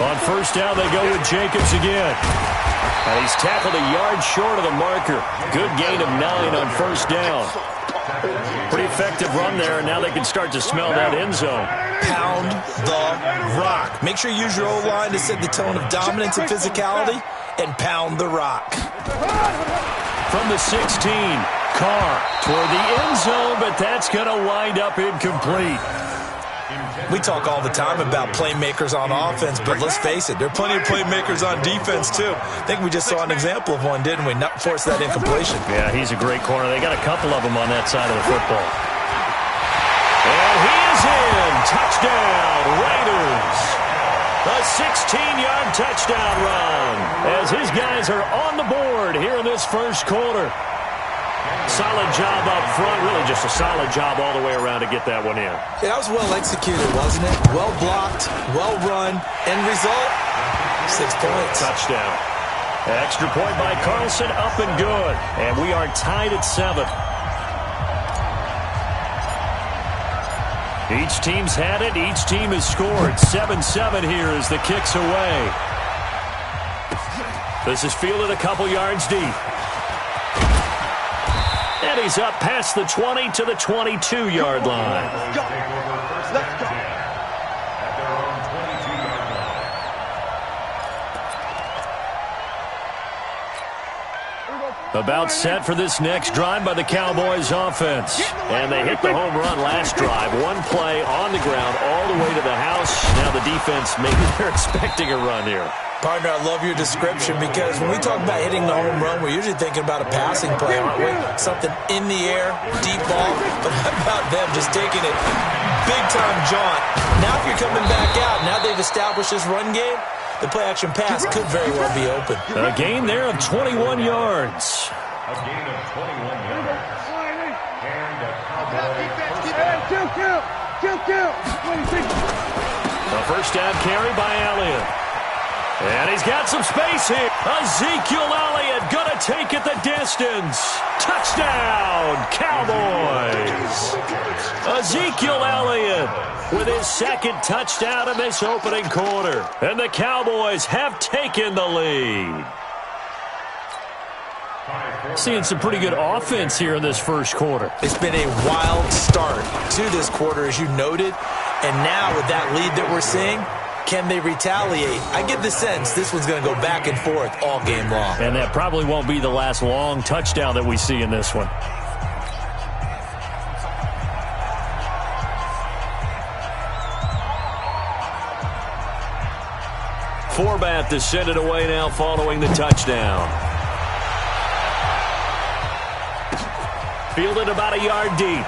On first down, they go with Jacobs again. And he's tackled a yard short of the marker. Good gain of 9 on first down. Pretty effective run there, and now they can start to smell that end zone. Pound the rock. Make sure you use your O-line to set the tone of dominance and physicality, and pound the rock. From the 16, Carr toward the end zone, but that's going to wind up incomplete. We talk all the time about playmakers on offense, but let's face it, there are plenty of playmakers on defense, too. I think we just saw an example of one, didn't we? Not force that incompletion. Yeah, he's a great corner. They got a couple of them on that side of the football. And he is in. Touchdown, Raiders. A 16-yard touchdown run as his guys are on the board here in this first quarter. Solid job up front. Really just a solid job all the way around to get that one in. Yeah, that was well executed, wasn't it? Well blocked, well run. End result, 6 points. Touchdown. Extra point by Carlson, up and good. And we are tied at 7. Each team's had it. Each team has scored. 7-7 here as the kick's away. This is fielded a couple yards deep. And he's up past the 20 to the 22-yard line. Let's go. Let's go. At their own 22-yard line. About set for this next drive by the Cowboys offense. And they hit the home run last drive. One play on the ground all the way to the house. Now the defense, maybe they're expecting a run here. Partner, I love your description because when we talk about hitting the home run, we're usually thinking about a passing play, aren't we? Something in the air, deep ball. But how about them just taking it big-time jaunt? Now if you're coming back out, now they've established this run game, the play-action pass could very well be open. A gain there of 21 yards. A gain of 21 yards. And a A first down carry by Elliott. And he's got some space here. Ezekiel Elliott going to take it the distance. Touchdown, Cowboys. Ezekiel Elliott with his second touchdown in this opening quarter. And the Cowboys have taken the lead. Seeing some pretty good offense here in this first quarter. It's been a wild start to this quarter, as you noted. And now with that lead that we're seeing, can they retaliate? I get the sense this one's going to go back and forth all game long. And that probably won't be the last long touchdown that we see in this one. Forbath to send it away now following the touchdown. Fielded about a yard deep.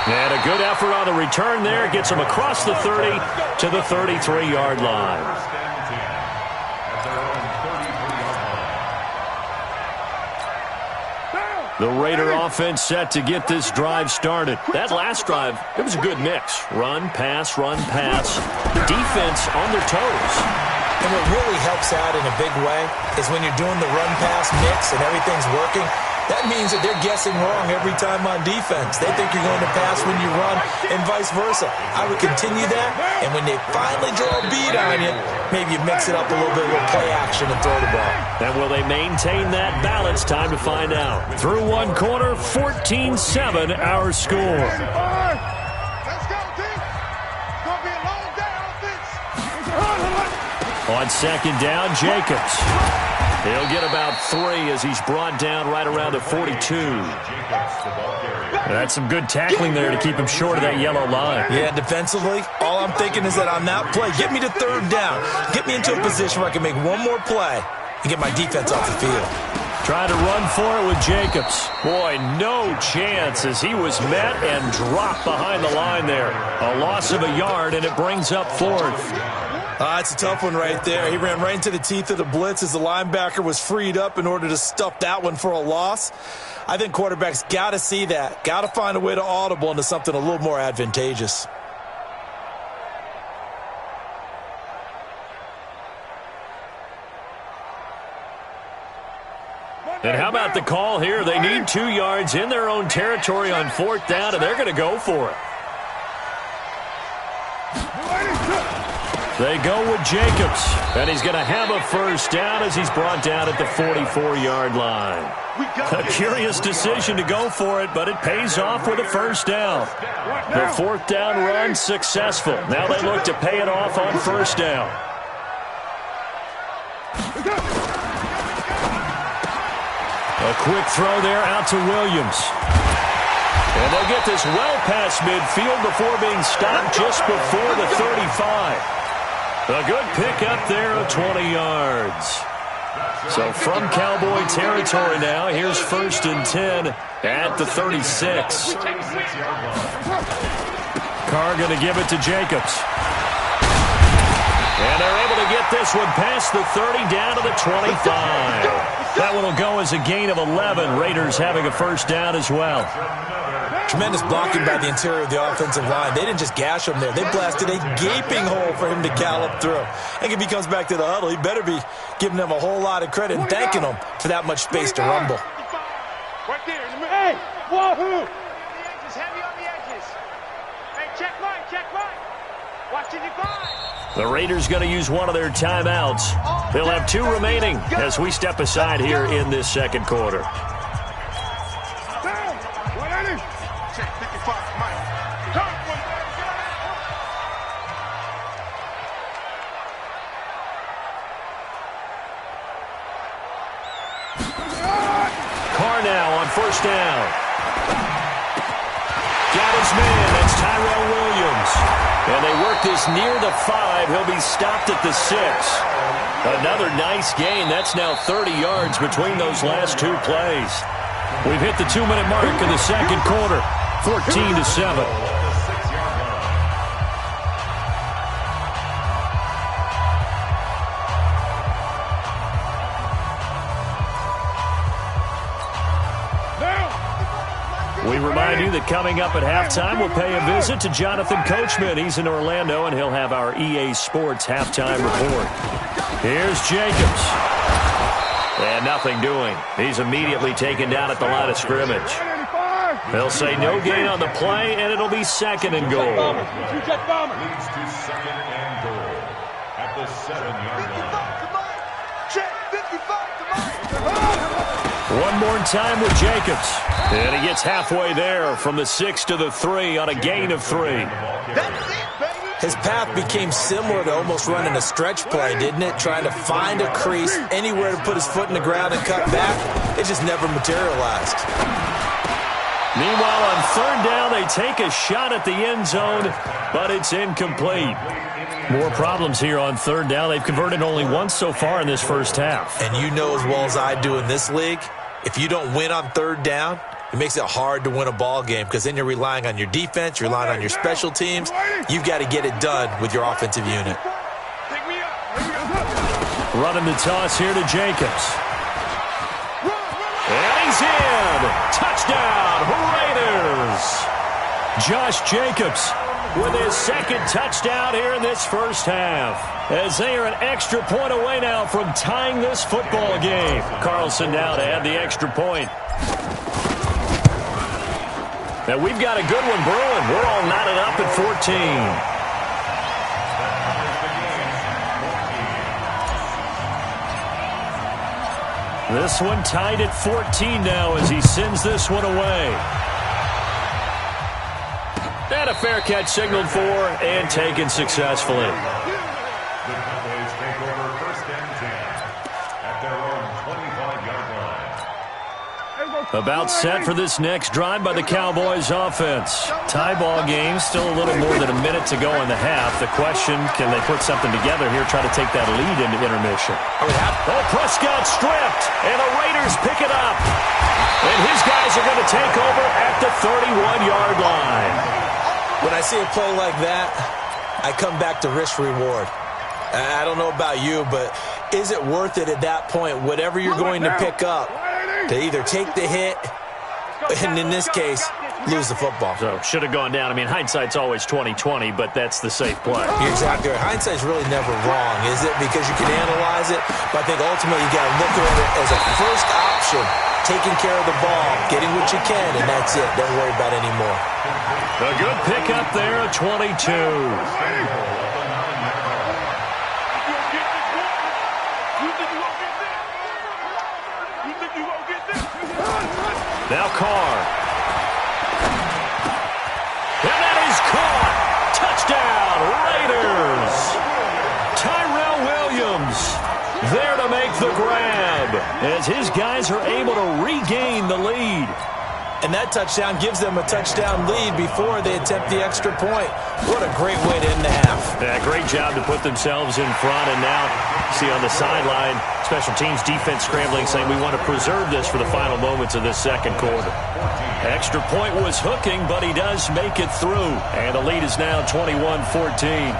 And a good effort on the return there. Gets him across the 30 to the 33-yard line. The Raider offense set to get this drive started. That last drive, it was a good mix. Run, pass, defense on their toes. And what really helps out in a big way is when you're doing the run-pass mix and everything's working, that means that they're guessing wrong every time on defense. They think you're going to pass when you run and vice versa. I would continue that, and when they finally draw a beat on you, maybe you mix it up a little bit with play action and throw the ball. And will they maintain that balance? Time to find out. Through one quarter, 14-7 our score. Let's go, team. It's going to be a long day on offense. On second down, Jacobs. He'll get about 3 as he's brought down right around the 42. That's some good tackling there to keep him short of that yellow line. Yeah, defensively, all I'm thinking is that on that play, get me to third down. Get me into a position where I can make one more play and get my defense off the field. Trying to run for it with Jacobs. Boy, no chance as he was met and dropped behind the line there. A loss of a yard, and it brings up 4th. It's a tough one right there. He ran right into the teeth of the blitz as the linebacker was freed up in order to stuff that one for a loss. I think quarterbacks got to see that. Got to find a way to audible into something a little more advantageous. And how about the call here? They need 2 yards in their own territory on 4th down, and they're going to go for it. They go with Jacobs, and he's going to have a first down as he's brought down at the 44-yard line. A curious decision to go for it, but it pays off with a first down. The 4th down run successful. Now they look to pay it off on first down. A quick throw there out to Williams. And they'll get this well past midfield before being stopped just before the 35. A good pickup there of 20 yards. So from Cowboy territory now, here's 1st and 10 at the 36. Carr going to give it to Jacobs. And they're able to get this one past the 30 down to the 25. That one will go as a gain of 11. Raiders having a first down as well. Tremendous blocking by the interior of the offensive line. They didn't just gash him there. They blasted a gaping hole for him to gallop through. I think if he comes back to the huddle, he better be giving them a whole lot of credit and thanking them for that much space to rumble. Right there. Hey, wahoo! Just heavy on the edges. Hey, check right. Watching you find. The Raiders going to use one of their timeouts. They'll have 2 remaining as we step aside here in this second quarter. now on first down. Got his man. That's Tyrell Williams. And they work this near the 5. He'll be stopped at the 6. Another nice gain. That's now 30 yards between those last two plays. We've hit the 2-minute mark in the second quarter. 14-7. We remind you that coming up at halftime, we'll pay a visit to Jonathan Coachman. He's in Orlando, and he'll have our EA Sports halftime report. Here's Jacobs. And nothing doing. He's immediately taken down at the line of scrimmage. They'll say no gain on the play, and it'll be second and goal. Leads to second and goal at the 7-yard line. One more time with Jacobs. And he gets halfway there from the 6 to the 3 on a gain of 3. His path became similar to almost running a stretch play, didn't it? Trying to find a crease, anywhere to put his foot in the ground and cut back. It just never materialized. Meanwhile, on third down, they take a shot at the end zone, but it's incomplete. More problems here on third down. They've converted only once so far in this first half. And you know as well as I do in this league, if you don't win on third down, it makes it hard to win a ball game because then you're relying on your defense, you're relying on your special teams. You've got to get it done with your offensive unit. Running the toss here to Jacobs. And he's in. Touchdown, Raiders. Josh Jacobs with his second touchdown here in this first half, as they are an extra point away now from tying this football game. Carlson now to add the extra point. Now we've got a good one brewing. We're all knotted up at 14. This one tied at 14 now as he sends this one away. And a fair catch signaled for and taken successfully. The Cowboys take over first and 10 at their own 25-yard line. About set for this next drive by the Cowboys offense. Tie ball game, still a little more than a minute to go in the half. The question, can they put something together here, try to take that lead into intermission? Oh, Prescott stripped, and the Raiders pick it up. And his guys are going to take over at the 31-yard line. When I see a play like that, I come back to risk-reward. I don't know about you, but is it worth it at that point, whatever you're going to pick up, to either take the hit, and in this case, lose the football? So, should have gone down. I mean, hindsight's always 20/20, but that's the safe play. You're exactly right. Hindsight's really never wrong, is it? Because you can analyze it, but I think ultimately you got to look at it as a first option, taking care of the ball, getting what you can, and that's it. Don't worry about it anymore. A good pickup there at 22. Now Carr. And that is caught. Touchdown, Raiders. Tyrell Williams there to make the grab as his guys are able to regain the lead. And that touchdown gives them a touchdown lead before they attempt the extra point. What a great way to end the half. Yeah, great job to put themselves in front. And now, see on the sideline, special teams defense scrambling, saying we want to preserve this for the final moments of this second quarter. Extra point was hooking, but he does make it through. And the lead is now 21-14.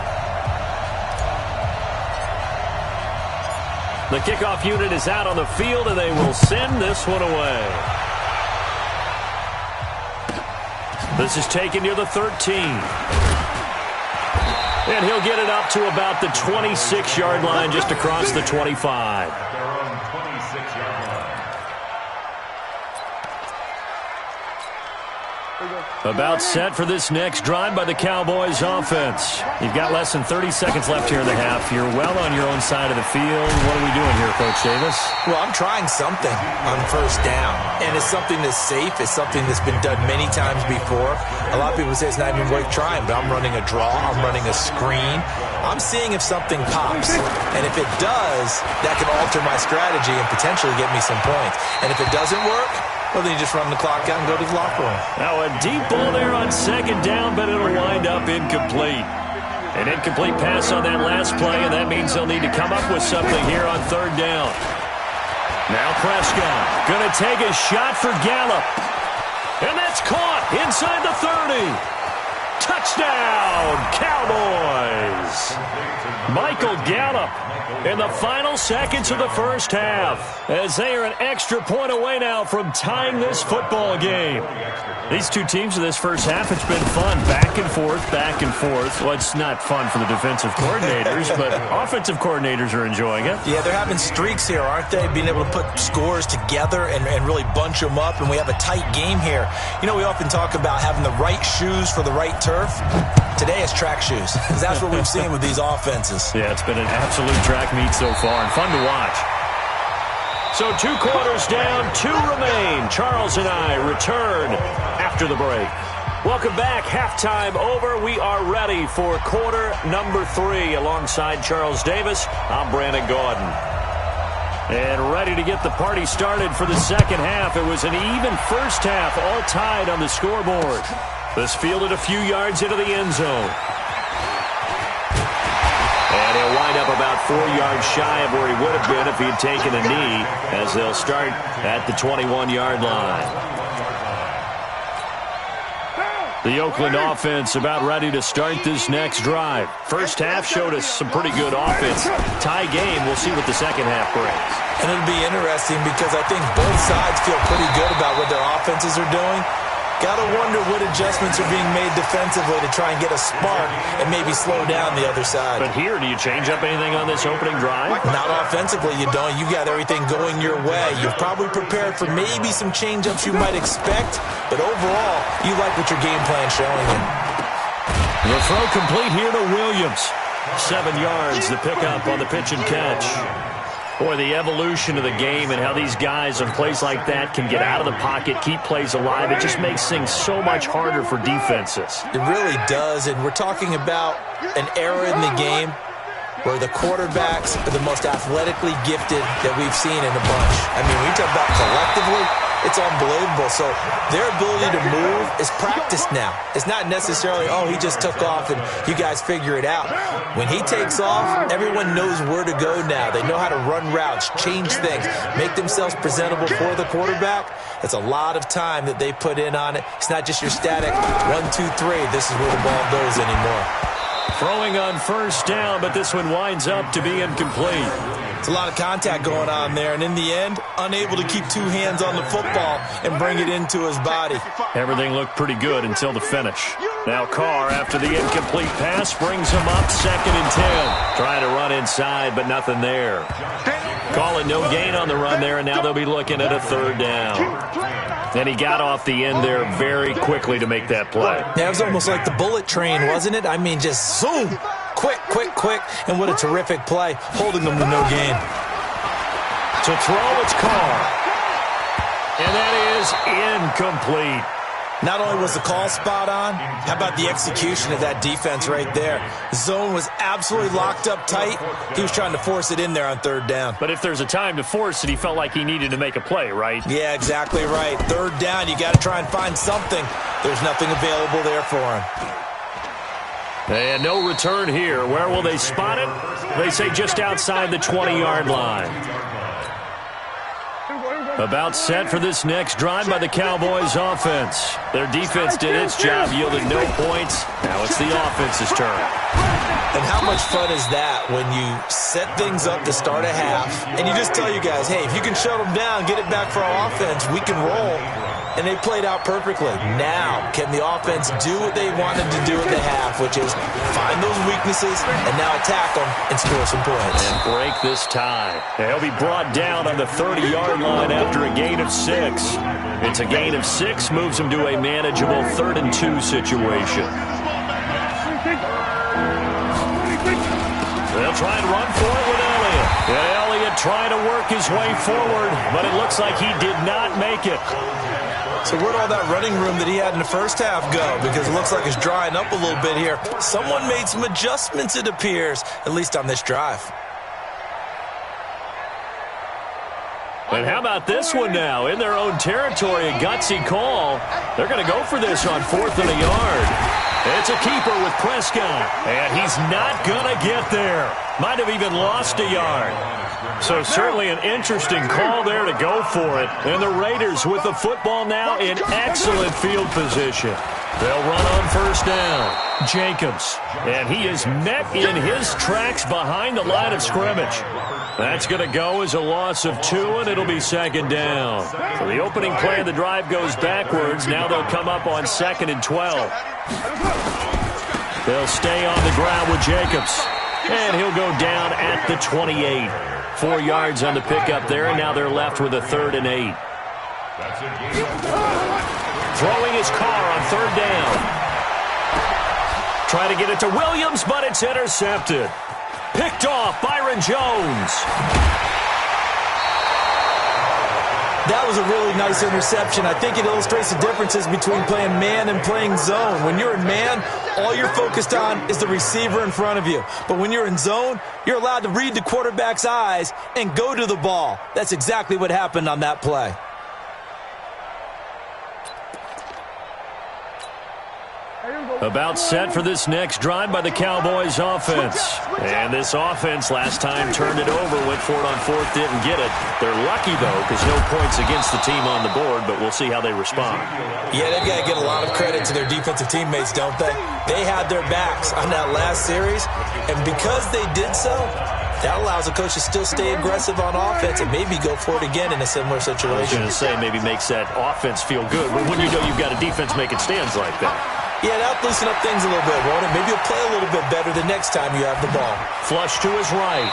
The kickoff unit is out on the field, and they will send this one away. This is taken near the 13. And he'll get it up to about the 26-yard line, just across the 25. At their own 26-yard line. About set for this next drive by the Cowboys offense. You've got less than 30 seconds left here in the half. You're well on your own side of the field. What are we doing here, Coach Davis? Well, I'm trying something on first down. And it's something that's safe. It's something that's been done many times before. A lot of people say it's not even worth trying, but I'm running a draw. I'm running a screen. I'm seeing if something pops. And if it does, that can alter my strategy and potentially get me some points. And if it doesn't work, Well, then you just run the clock out and go to the locker room. Now a deep ball there on second down, but it'll wind up incomplete. An incomplete pass on that last play, and that means they'll need to come up with something here on third down. Now Prescott going to take a shot for Gallup. And that's caught inside the 30. Touchdown, Cowboys! Michael Gallup in the final seconds of the first half, as they are an extra point away now from tying this football game. These two teams in this first half, it's been fun. Back and forth, back and forth. Well, it's not fun for the defensive coordinators, but offensive coordinators are enjoying it. Yeah, they're having streaks here, aren't they? Being able to put scores together and really bunch them up, and we have a tight game here. You know, we often talk about having the right shoes for the right turf. Today it's track shoes, because that's what we've seen with these offenses. Yeah, it's been an absolute track meet so far, and fun to watch. So 2 quarters down, 2 remain. Charles and I return after the break. Welcome back. Halftime over. We are ready for quarter number 3. Alongside Charles Davis, I'm Brandon Gaudin. And ready to get the party started for the second half. It was an even first half, all tied on the scoreboard. This fielded a few yards into the end zone. And he'll wind up about 4 yards shy of where he would have been if he had taken a knee, as they'll start at the 21-yard line. The Oakland offense about ready to start this next drive. First half showed us some pretty good offense. Tie game, we'll see what the second half brings. And it'll be interesting because I think both sides feel pretty good about what their offenses are doing. Got to wonder what adjustments are being made defensively to try and get a spark and maybe slow down the other side. But here, do you change up anything on this opening drive? Not offensively, you don't. You got everything going your way. You've probably prepared for maybe some change-ups you might expect, but overall, you like what your game plan's showing you. The throw complete here to Williams. 7 yards, the pickup on the pitch and catch. Boy, the evolution of the game and how these guys on plays like that can get out of the pocket, keep plays alive, it just makes things so much harder for defenses. It really does, and we're talking about an era in the game where the quarterbacks are the most athletically gifted that we've seen in a bunch. I mean, when you talk about collectively, it's unbelievable. So their ability to move is practiced now. It's not necessarily, oh, he just took off and you guys figure it out. When he takes off, everyone knows where to go now. They know how to run routes, change things, make themselves presentable for the quarterback. That's a lot of time that they put in on it. It's not just your static 1, 2, 3. This is where the ball goes anymore. Throwing on first down, but this one winds up to be incomplete. It's a lot of contact going on there, and in the end, unable to keep 2 hands on the football and bring it into his body. Everything looked pretty good until the finish. Now Carr, after the incomplete pass, brings him up 2nd and 10. Trying to run inside, but nothing there. Calling no gain on the run there, and now they'll be looking at a 3rd down. And he got off the end there very quickly to make that play. Yeah, it was almost like the bullet train, wasn't it? I mean, just zoom. Quick, quick, quick. And what a terrific play, holding them to no gain. To throw, it's Carr. And that is incomplete. Not only was the call spot on, how about the execution of that defense right there? The zone was absolutely locked up tight. He was trying to force it in there on 3rd down. But if there's a time to force it, he felt like he needed to make a play, right? Yeah, exactly right. 3rd down, you got to try and find something. There's nothing available there for him. And no return here. Where will they spot it? They say just outside the 20-yard line. About set for this next drive by the Cowboys offense. Their defense did its job, yielded no points. Now it's the offense's turn. And how much fun is that when you set things up to start a half and you just tell you guys, hey, if you can shut them down, get it back for our offense, we can roll. And they played out perfectly. Now, can the offense do what they wanted to do at the half, which is find those weaknesses and now attack them and score some points. And break this tie. He'll be brought down on the 30-yard line after a gain of 6. It's a gain of 6, moves him to a manageable 3rd and 2 situation. They'll try and run for it with Elliott. And Elliott trying to work his way forward, but it looks like he did not make it. So where'd all that running room that he had in the first half go? Because it looks like it's drying up a little bit here. Someone made some adjustments, it appears, at least on this drive. And how about this one now? In their own territory, a gutsy call. They're going to go for this on 4th and a yard. It's a keeper with Prescott, and he's not going to get there. Might have even lost a yard. So certainly an interesting call there to go for it. And the Raiders with the football now in excellent field position. They'll run on 1st down. Jacobs, and he is met in his tracks behind the line of scrimmage. That's going to go as a loss of 2, and it'll be 2nd down. So the opening play of the drive goes backwards. Now they'll come up on 2nd and 12. They'll stay on the ground with Jacobs, and he'll go down at the 28. 4 yards on the pickup there, and now they're left with a 3rd and 8. Throwing his car on 3rd down. Try to get it to Williams, but it's intercepted. Picked off Byron Jones. That was a really nice interception. I think it illustrates the differences between playing man and playing zone. When you're in man, all you're focused on is the receiver in front of you. But when you're in zone, you're allowed to read the quarterback's eyes and go to the ball. That's exactly what happened on that play. About set for this next drive by the Cowboys offense. And this offense last time turned it over, went for it on 4th, didn't get it. They're lucky, though, because no points against the team on the board, but we'll see how they respond. Yeah, they've got to get a lot of credit to their defensive teammates, don't they? They had their backs on that last series, and because they did so, that allows the coach to still stay aggressive on offense and maybe go for it again in a similar situation. I was going to say maybe makes that offense feel good, but when you know you've got a defense making stands like that. Yeah, that'll loosen up things a little bit, won't it? Maybe you'll play a little bit better the next time you have the ball. Flush to his right.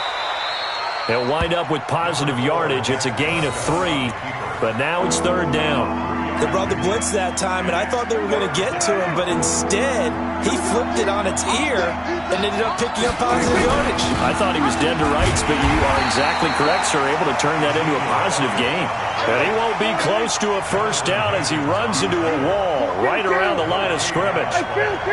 They'll wind up with positive yardage. It's a gain of 3, but now it's 3rd down. They brought the blitz that time, and I thought they were going to get to him, but instead, he flipped it on its ear and ended up picking up positive yardage. I thought he was dead to rights, but you are exactly correct, sir, able to turn that into a positive gain. And he won't be close to a 1st down as he runs into a wall right around the line of scrimmage.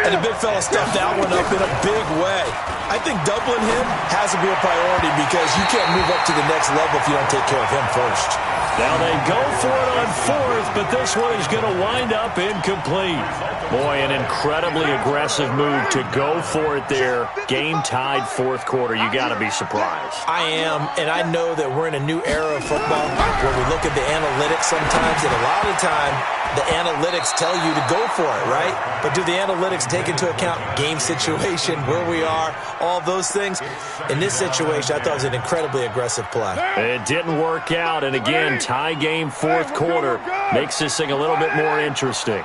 And the big fella stuffed that one up in a big way. I think doubling him has to be a priority because you can't move up to the next level if you don't take care of him first. Now they go for it on 4th, but this one is going to wind up incomplete. Boy, an incredibly aggressive move to go for it there. Game tied 4th quarter. You got to be surprised. I am, and I know that we're in a new era of football where we look at the analytics sometimes, and a lot of the time the analytics tell you to go for it, right? But do the analytics take into account game situation, where we are, all those things? In this situation, I thought it was an incredibly aggressive play. It didn't work out, and again, tie game 4th quarter makes this thing a little bit more interesting.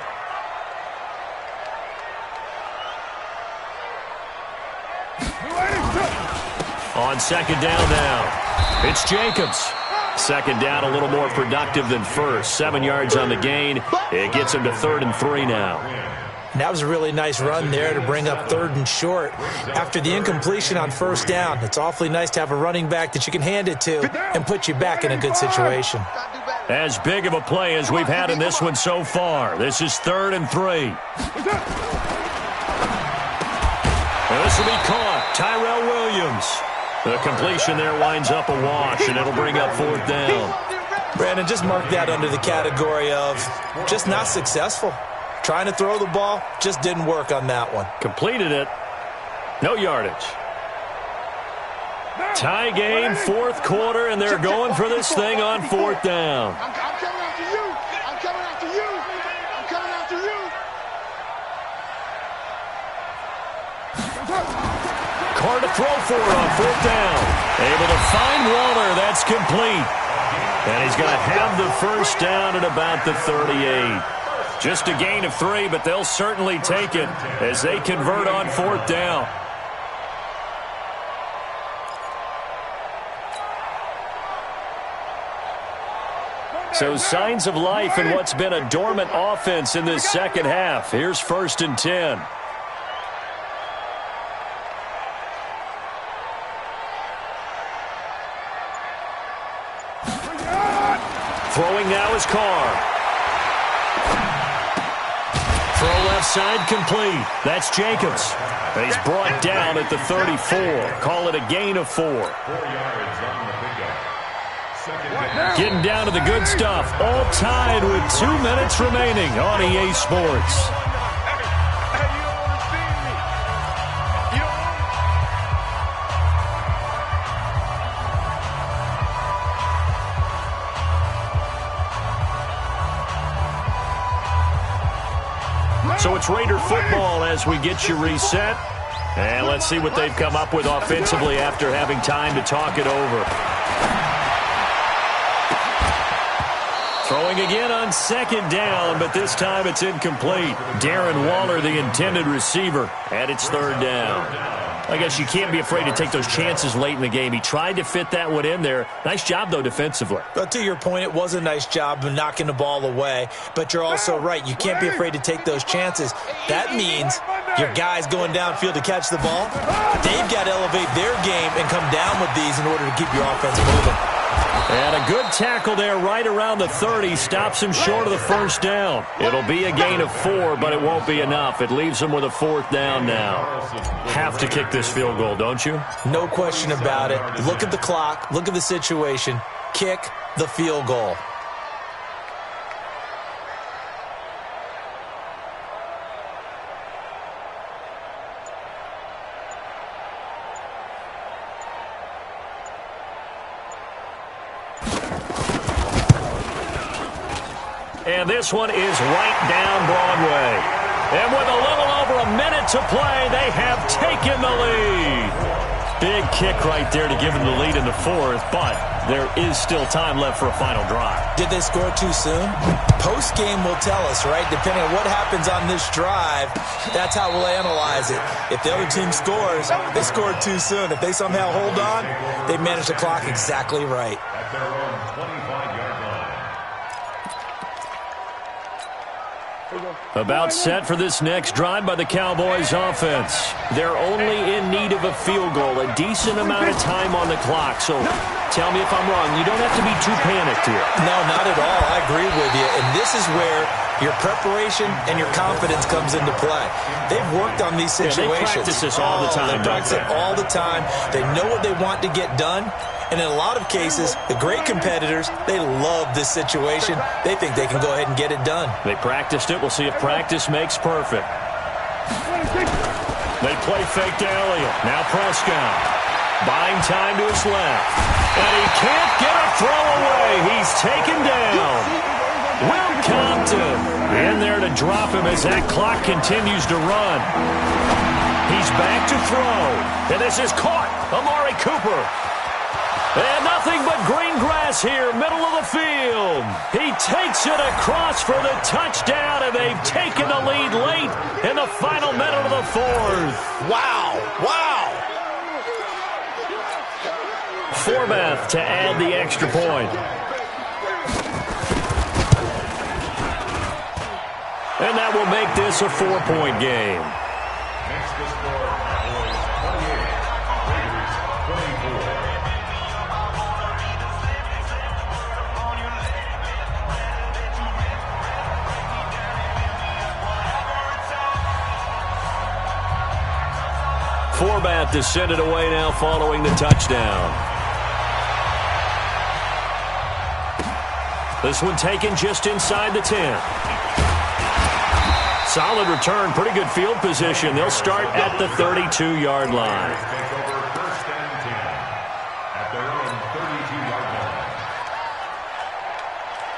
On 2nd down now, it's Jacobs. 2nd down, a little more productive than 1st. 7 yards on the gain. It gets him to 3rd and 3 now. And that was a really nice run there to bring up 3rd and short. After the incompletion on 1st down, it's awfully nice to have a running back that you can hand it to and put you back in a good situation. As big of a play as we've had in this one so far. This is 3rd and 3. And this will be caught. Tyrell Williams. The completion there winds up a wash, and it'll bring up 4th down. Brandon, just mark that under the category of just not successful. Trying to throw the ball, just didn't work on that one. Completed it. No yardage. Tie game, 4th quarter, and they're going for this thing on 4th down. I'm coming after you. I'm coming after you. I'm coming after you. Carr to throw for it on 4th down. Able to find Waller. That's complete. And he's going to have the 1st down at about the 38. Just a gain of 3, but they'll certainly take it as they convert on 4th down. So signs of life in what's been a dormant offense in this 2nd half. Here's 1st and 10. Throwing now is Carr. Throw left side complete. That's Jacobs. He's brought down at the 34. Call it a gain of 4. 4 yards on the pickup. Getting down to the good stuff. All tied with 2 minutes remaining on EA Sports. So it's Raider football as we get you reset. And let's see what they've come up with offensively after having time to talk it over. Throwing again on second down, but this time it's incomplete. Darren Waller, the intended receiver, and it's third down. I guess you can't be afraid to take those chances late in the game. He tried to fit that one in there. Nice job, though, defensively. But to your point, it was a nice job of knocking the ball away. But you're also right. You can't be afraid to take those chances. That means your guys going downfield to catch the ball, they've got to elevate their game and come down with these in order to keep your offense moving. And a good tackle there right around the 30. Stops him short of the first down. It'll be a gain of 4, but it won't be enough. It leaves him with a fourth down now. Have to kick this field goal, don't you? No question about it. Look at the clock. Look at the situation. Kick the field goal. And this one is right down Broadway. And with a little over a minute to play, they have taken the lead. Big kick right there to give them the lead in the fourth, but there is still time left for a final drive. Did they score too soon? Post-game will tell us, right? Depending on what happens on this drive, that's how we'll analyze it. If the other team scores, they scored too soon. If they somehow hold on, they managed the clock exactly right. At their own 25-yard line. About set for this next drive by the Cowboys offense. They're only in need of a field goal, a decent amount of time on the clock. So tell me if I'm wrong. You don't have to be too panicked here. No, not at all. I agree with you. And this is where your preparation and your confidence comes into play. They've worked on these situations. Yeah, they practice this all the time. They practice it all the time. They know what they want to get done. And in a lot of cases, the great competitors, they love this situation. They think they can go ahead and get it done. They practiced it. We'll see if practice makes perfect. They play fake to Elliott. Now Prescott. Buying time to his left. And he can't get a throw away. He's taken down. Will Compton in there to drop him as that clock continues to run. He's back to throw. And this is caught. Amari Cooper. And nothing but green grass here, middle of the field. He takes it across for the touchdown, and they've taken the lead late in the final minute of the fourth. Wow, wow. Forbath to add the extra point. And that will make this a 4-point game. Next to score, Cowboys 28, Raiders 24. Forbath to send it away now following the touchdown. This one taken just inside the 10. Solid return, pretty good field position. They'll start at the 32-yard line. Take over first and 10 at their own 32-yard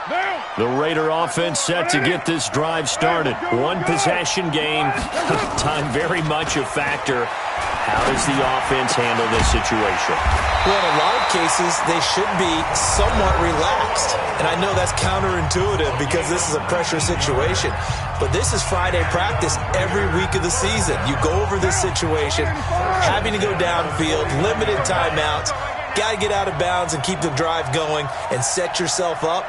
line. The Raider offense set to get this drive started. One possession game. Time very much a factor. How does the offense handle this situation? Well, in a lot of cases, they should be somewhat relaxed. And I know that's counterintuitive because this is a pressure situation. But this is Friday practice every week of the season. You go over this situation, having to go downfield, limited timeouts, got to get out of bounds and keep the drive going and set yourself up.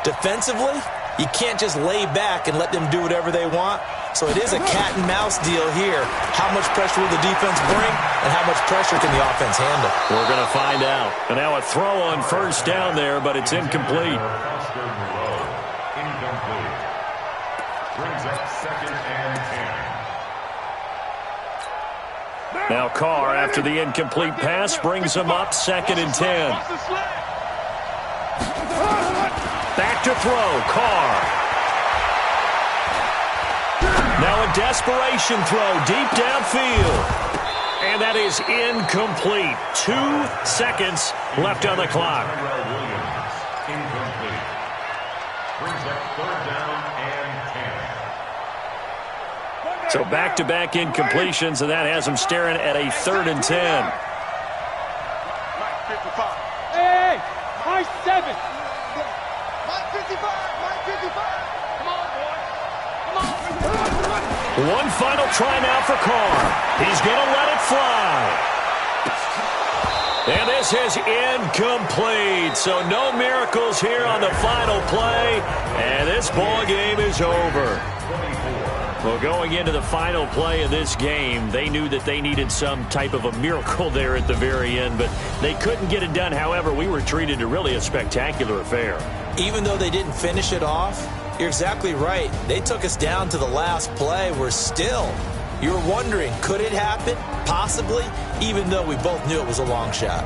Defensively, you can't just lay back and let them do whatever they want. So it is a cat and mouse deal here. How much pressure will the defense bring and how much pressure can the offense handle? We're going to find out. And now a throw on first down there, but it's incomplete. Incomplete. Brings up second and 10. Now Carr, after the incomplete pass, brings him up second and 10. Back to throw. Carr. Now a desperation throw deep downfield. And that is incomplete. 2 seconds left on the clock. Incomplete. Brings up 3rd down and 10. So back-to-back incompletions, and that has them staring at a 3rd and 10. Hey, high 7. Mike 55, Mike 55. Come on, boy. Come on. One final try now for Carr. He's going to let it fly. And this is incomplete. So no miracles here on the final play. And this ball game is over. Well, going into the final play of this game, they knew that they needed some type of a miracle there at the very end, but they couldn't get it done. However, we were treated to really a spectacular affair. Even though they didn't finish it off, you're exactly right. They took us down to the last play. We're still, you're wondering, could it happen? Possibly, even though we both knew it was a long shot.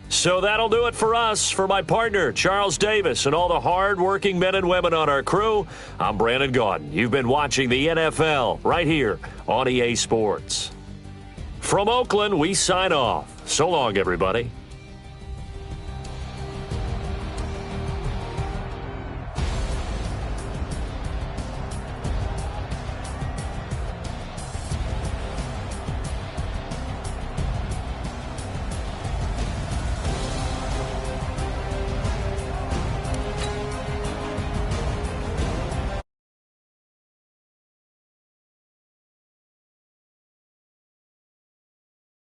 So that'll do it for us. For my partner, Charles Davis, and all the hard-working men and women on our crew, I'm Brandon Gaudin. You've been watching the NFL right here on EA Sports. From Oakland, we sign off. So long, everybody.